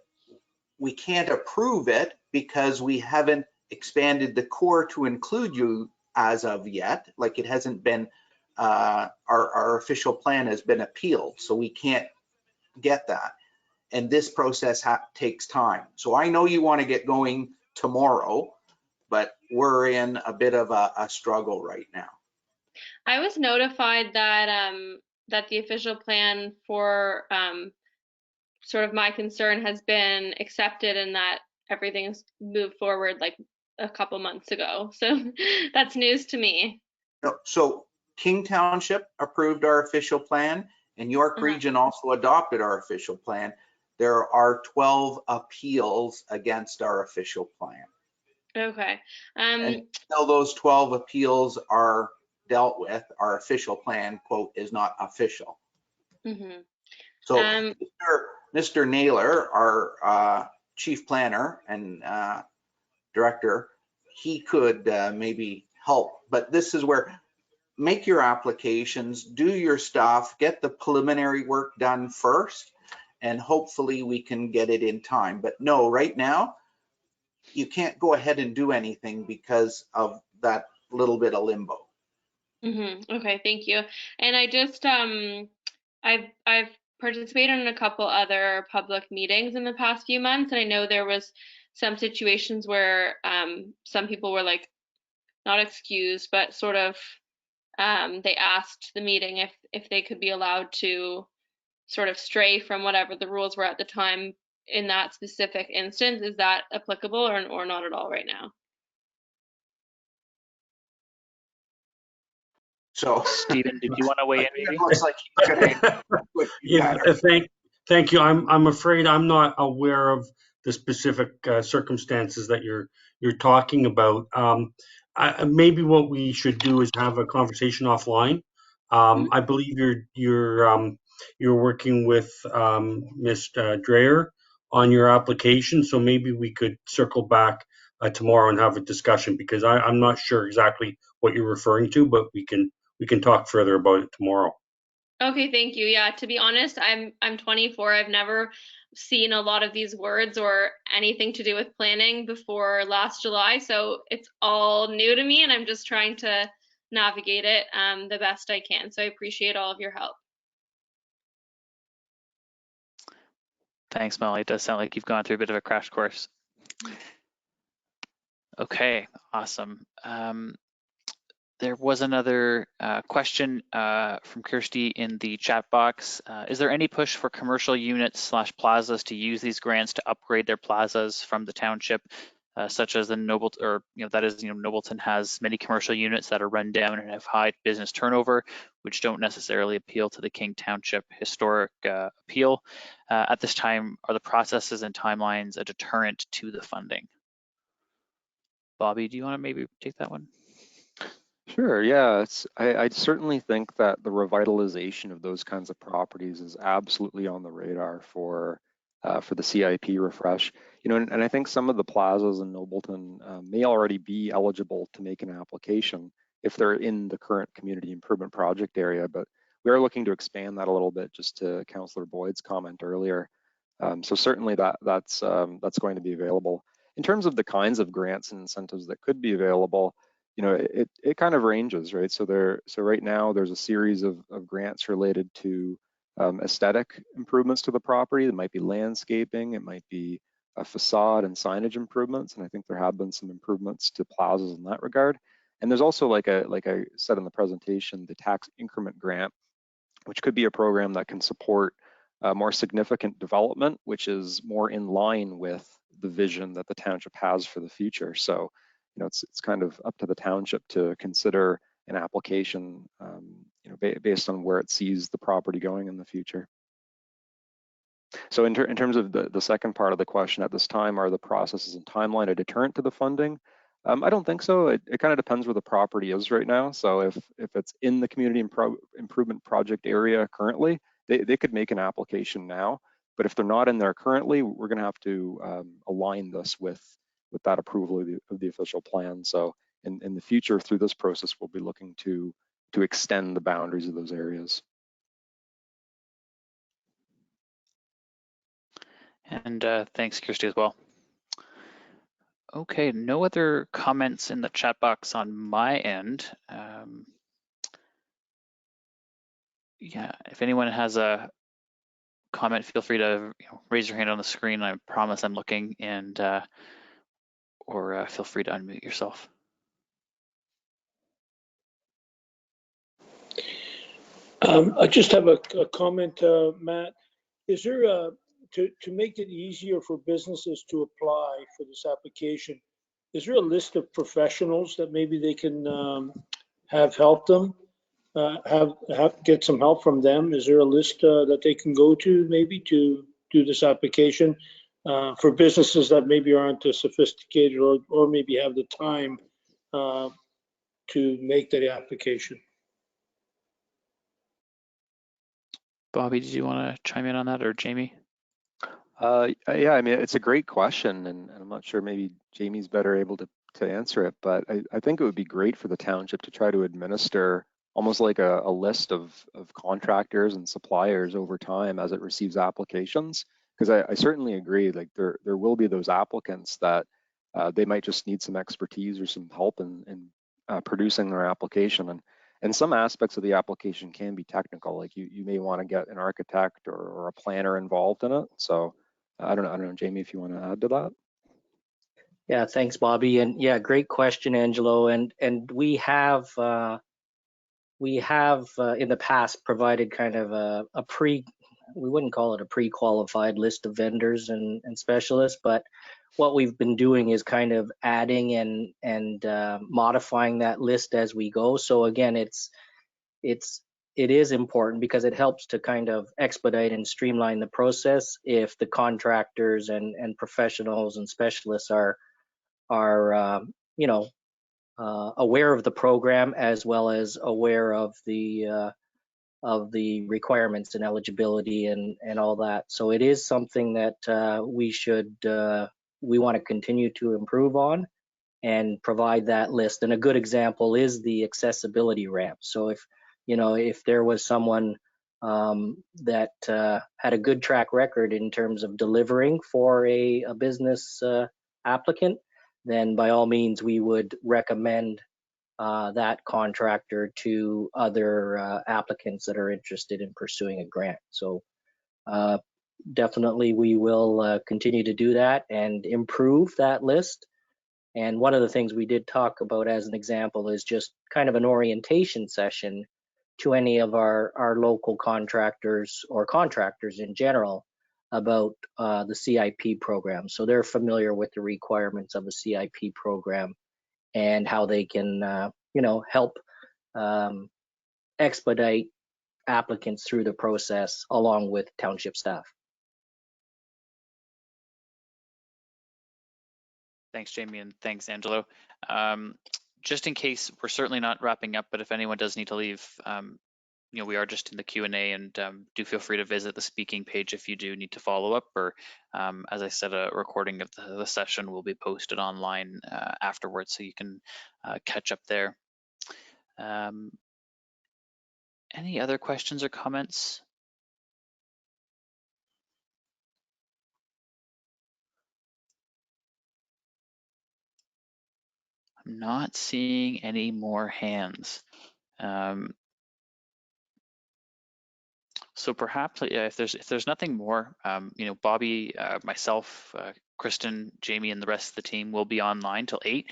we can't approve it because we haven't expanded the core to include you as of yet. Like, it hasn't been, our official plan has been appealed, so we can't get that. And this process takes time. So I know you want to get going tomorrow, but we're in a bit of a struggle right now. I was notified that that the official plan for sort of my concern has been accepted, and that everything's moved forward like a couple months ago. So that's news to me. So King Township approved our official plan, and York Region also adopted our official plan. There are 12 appeals against our official plan. Okay. And until those 12 appeals are dealt with, our official plan, quote, is not official. Mm-hmm. So Mr. Naylor, our chief planner and director, he could maybe help. But this is where, make your applications, do your stuff, get the preliminary work done first, and hopefully we can get it in time. But no, right now, you can't go ahead and do anything because of that little bit of limbo. Mm-hmm. Okay, thank you. And I just I've participated in a couple other public meetings in the past few months, and I know there was some situations where some people were like not excused, but sort of they asked the meeting if they could be allowed to sort of stray from whatever the rules were at the time in that specific instance. Is that applicable or not at all right now? So, Stephen, did you want to weigh in? Maybe? It looks like he's gonna, Yeah, thank you. I'm afraid I'm not aware of the specific circumstances that you're talking about. Maybe what we should do is have a conversation offline. I believe you're working with Ms. Dreyer on your application, so maybe we could circle back tomorrow and have a discussion, because I'm not sure exactly what you're referring to, but we can talk further about it tomorrow. Okay, thank you. Yeah, to be honest, I'm 24. I've never seen a lot of these words or anything to do with planning before last July, so it's all new to me, and I'm just trying to navigate it the best I can. So I appreciate all of your help. Thanks, Molly. It does sound like you've gone through a bit of a crash course. Okay, awesome. There was another question from Kirsty in the chat box. Is there any push for commercial units / plazas to use these grants to upgrade their plazas from the township, such as the Nobleton has many commercial units that are run down and have high business turnover, which don't necessarily appeal to the King Township historic appeal. At this time, are the processes and timelines a deterrent to the funding? Bobby, do you want to maybe take that one? Sure, yeah, I certainly think that the revitalization of those kinds of properties is absolutely on the radar for the CIP refresh. And I think some of the plazas in Nobleton may already be eligible to make an application if they're in the current community improvement project area, but we are looking to expand that a little bit, just to Councillor Boyd's comment earlier. So certainly that's going to be available. In terms of the kinds of grants and incentives that could be available, it kind of ranges, right? So right now there's a series of grants related to aesthetic improvements to the property. It might be landscaping, it might be a facade and signage improvements, and I think there have been some improvements to plazas in that regard. And there's also, like I said in the presentation, the tax increment grant, which could be a program that can support more significant development, which is more in line with the vision that the township has for the future. So it's kind of up to the township to consider an application, based on where it sees the property going in the future. So in terms of the second part of the question, at this time, are the processes and timeline a deterrent to the funding? I don't think so. It kind of depends where the property is right now. So if it's in the community improvement project area currently, they could make an application now. But if they're not in there currently, we're going to have to align this with that approval of the official plan. So in the future, through this process, we'll be looking to extend the boundaries of those areas. And thanks, Kirsty, as well. Okay, no other comments in the chat box on my end. Yeah, if anyone has a comment, feel free to raise your hand on the screen. I promise I'm looking, and or feel free to unmute yourself. I just have a comment, Matt. Is there to make it easier for businesses to apply for this application, is there a list of professionals that maybe they can have help them, get some help from them? Is there a list that they can go to maybe to do this application for businesses that maybe aren't as sophisticated or maybe have the time to make that application? Bobby, did you want to chime in on that, or Jamie? Yeah, I mean, it's a great question, and I'm not sure, maybe Jamie's better able to answer it, but I think it would be great for the township to try to administer almost like a list of contractors and suppliers over time as it receives applications, because I certainly agree, like there will be those applicants that they might just need some expertise or some help in producing their application. And some aspects of the application can be technical, like you may want to get an architect or a planner involved in it. So I don't know, Jamie, if you want to add to that. Yeah, thanks, Bobby. And yeah, great question, Angelo. And we have in the past provided kind of a we wouldn't call it a pre-qualified list of vendors and specialists, but what we've been doing is kind of adding and modifying that list as we go. So again, it is important because it helps to kind of expedite and streamline the process if the contractors and professionals and specialists are aware of the program, as well as aware of the requirements and eligibility and all that. So it is something that we should we want to continue to improve on and provide that list. And a good example is the accessibility ramp. So if there was someone that had a good track record in terms of delivering for a business applicant, then by all means we would recommend that contractor to other applicants that are interested in pursuing a grant. So definitely we will continue to do that and improve that list. And one of the things we did talk about as an example is just kind of an orientation session to any of our local contractors or contractors in general about the CIP program. So they're familiar with the requirements of a CIP program and how they can, help expedite applicants through the process along with township staff. Thanks, Jamie, and thanks, Angelo. Just in case, we're certainly not wrapping up, but if anyone does need to leave, we are just in the Q&A, and do feel free to visit the speaking page if you do need to follow up, or as I said, a recording of the session will be posted online afterwards, so you can catch up there. Any other questions or comments? I'm not seeing any more hands. So perhaps if there's nothing more, Bobby, myself, Kristen, Jamie, and the rest of the team will be online till 8.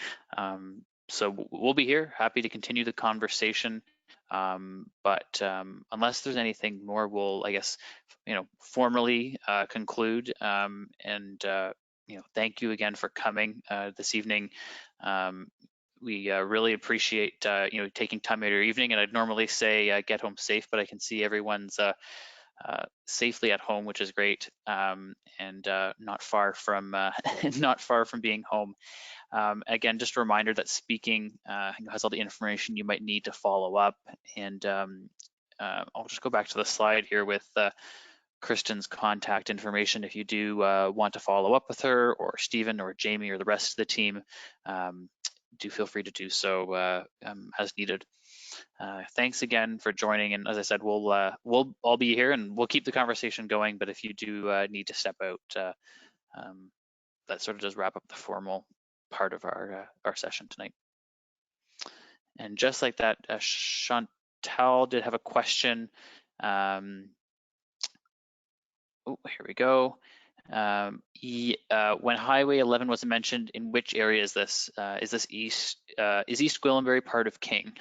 So we'll be here, happy to continue the conversation. But unless there's anything more, we'll, I guess, formally conclude. Thank you again for coming this evening. We really appreciate taking time out of your evening, and I'd normally say get home safe, but I can see everyone's safely at home, which is great, and not far from being home. Again, just a reminder that speaking has all the information you might need to follow up, and I'll just go back to the slide here with Kristen's contact information if you do want to follow up with her, or Stephen or Jamie or the rest of the team. Do feel free to do so as needed. Thanks again for joining, and as I said, we'll all be here and we'll keep the conversation going, but if you do need to step out, that sort of does wrap up the formal part of our session tonight. And just like that, Chantal did have a question. Oh, here we go. When Highway 11 was mentioned, in which area is this? Is this East Gwillimbury part of King?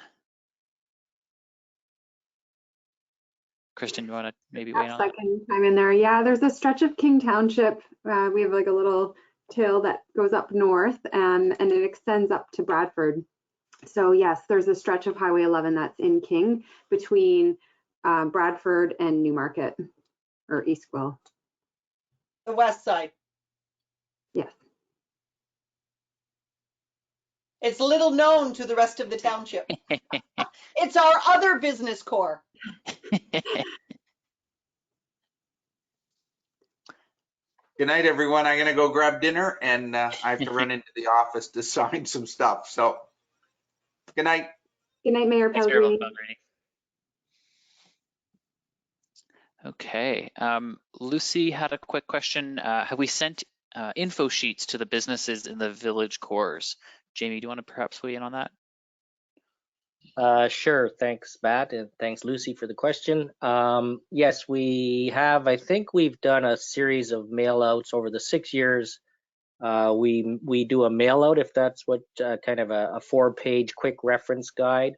Kristen, you want to maybe weigh in on that? I can chime in there. Yeah, there's a stretch of King Township. We have like a little tail that goes up north and it extends up to Bradford. So yes, there's a stretch of Highway 11 that's in King between Bradford and Newmarket or East Gwill. The west side. Yes. It's little known to the rest of the township. It's our other business core. Good night, everyone. I'm gonna go grab dinner, and I have to run into the office to sign some stuff. So, good night. Good night, Mayor Pellegrini. Okay, Lucy had a quick question. Have we sent info sheets to the businesses in the village cores? Jamie, do you want to perhaps weigh in on that? Sure, thanks, Matt, and thanks, Lucy, for the question. Yes, we have. I think we've done a series of mail outs over the 6 years. We do a mail out, if that's what kind of a 4-page quick reference guide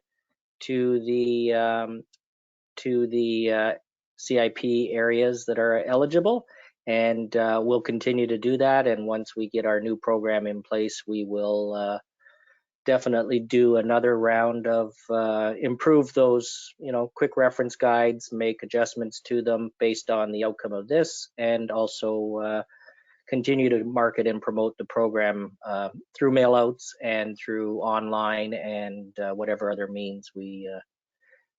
to the CIP areas that are eligible, and we'll continue to do that. And once we get our new program in place, we will definitely do another round of improve those, quick reference guides, make adjustments to them based on the outcome of this, and also continue to market and promote the program through mailouts and through online and whatever other means we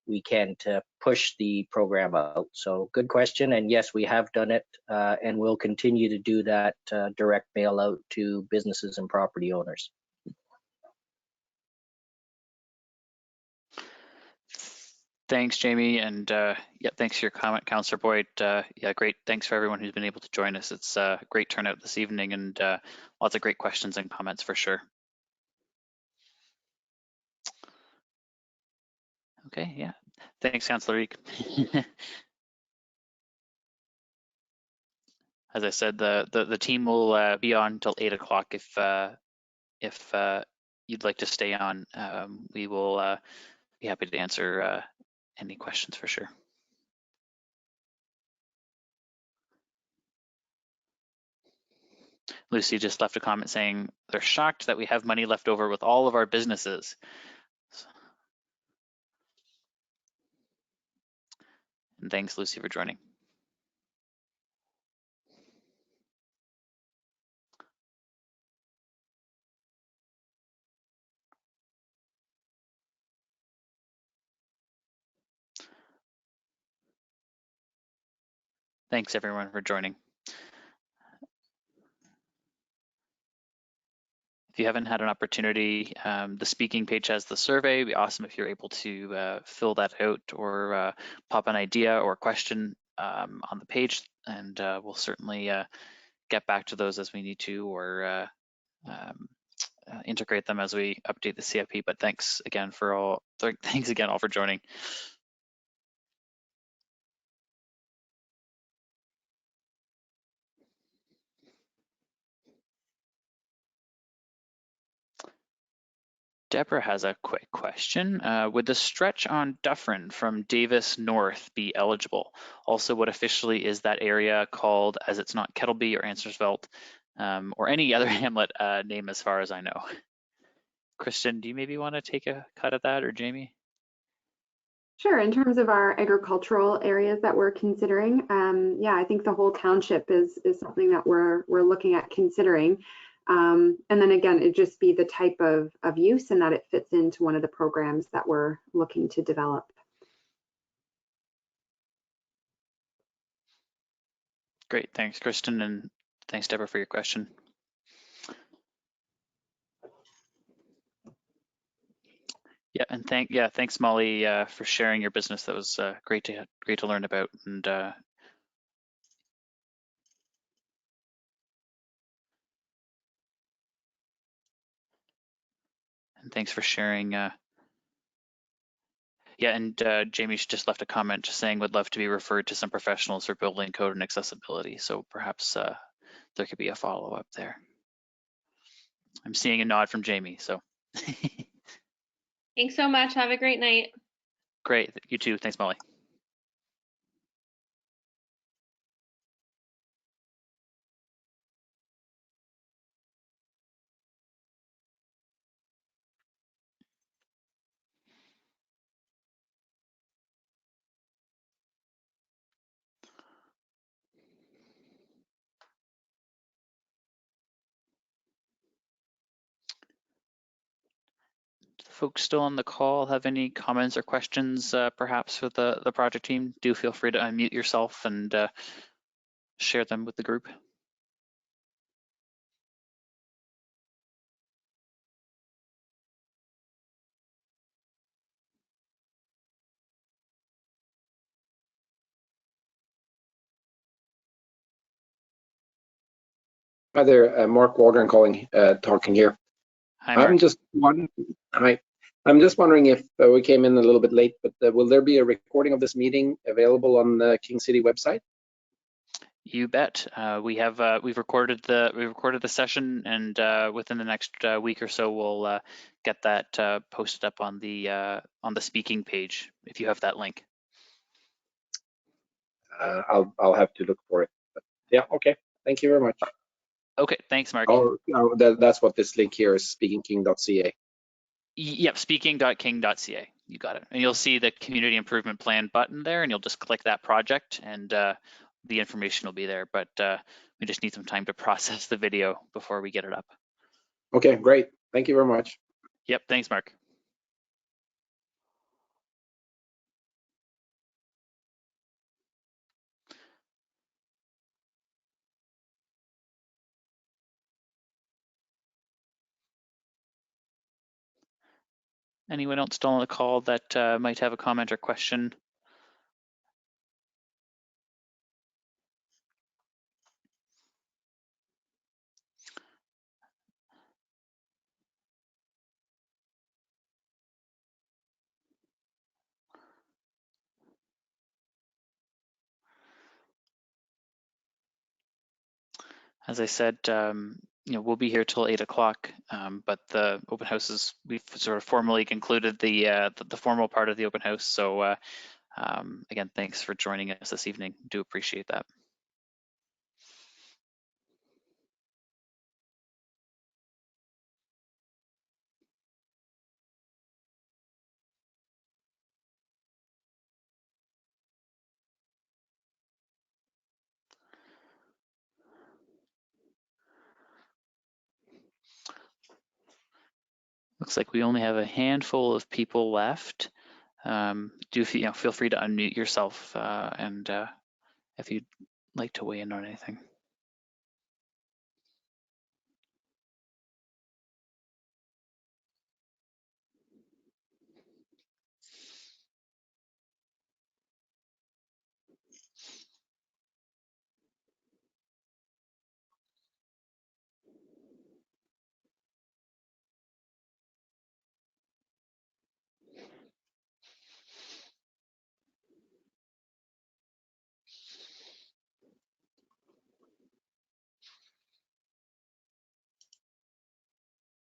we can to push the program out. So good question, and yes, we have done it, and we'll continue to do that direct mail out to businesses and property owners. Thanks, Jamie, and yeah, thanks for your comment, Councillor Boyd. Yeah, great. Thanks for everyone who's been able to join us. It's a great turnout this evening, and lots of great questions and comments for sure. Okay, yeah. Thanks, Councillor Reek. As I said, the team will be on until 8 o'clock. If you'd like to stay on, we will be happy to answer any questions for sure. Lucy just left a comment saying they're shocked that we have money left over with all of our businesses. And thanks, Lucy, for joining. Thanks, everyone, for joining. If you haven't had an opportunity, the speaking page has the survey. It'd be awesome if you're able to fill that out or pop an idea or question on the page, and we'll certainly get back to those as we need to, or integrate them as we update the CIP. But thanks again all for joining. Deborah has a quick question. Would the stretch on Dufferin from Davis North be eligible? Also, what officially is that area called, as it's not Kettleby or Answersvelt or any other hamlet name as far as I know? Kristen, do you maybe want to take a cut at that, or Jamie? Sure. In terms of our agricultural areas that we're considering, yeah, I think the whole township is something that we're looking at considering. And then again, it'd just be the type of use and that it fits into one of the programs that we're looking to develop. Great, thanks, Kristen, and thanks, Deborah, for your question. Yeah, and thanks, Molly, for sharing your business. That was great to learn about, and thanks for sharing. Yeah, and Jamie just left a comment just saying would love to be referred to some professionals for building code and accessibility. So perhaps there could be a follow-up there. I'm seeing a nod from Jamie, so. Thanks so much. Have a great night. Great, you too. Thanks, Molly. Folks still on the call have any comments or questions perhaps for the project team, do feel free to unmute yourself and share them with the group. Hi there, Mark Waldron talking here. Hi, Mark. I'm just wondering if we came in a little bit late, but will there be a recording of this meeting available on the King City website? You bet. We've recorded the session, and within the next week or so, we'll get that posted up on the speaking page if you have that link. I'll have to look for it. But yeah, okay. Thank you very much. Okay, thanks, Mark. Oh, that's what this link here is, speakingking.ca. Yep, speaking.king.ca. You got it. And you'll see the community improvement plan button there, and you'll just click that project, and the information will be there. But we just need some time to process the video before we get it up. Okay, great. Thank you very much. Yep, thanks, Mark. Anyone else still on the call that might have a comment or question? As I said, we'll be here till 8 o'clock, but the open houses, we've sort of formally concluded the formal part of the open house. So again, thanks for joining us this evening. Do appreciate that. Looks like we only have a handful of people left. Feel free to unmute yourself and if you'd like to weigh in on anything.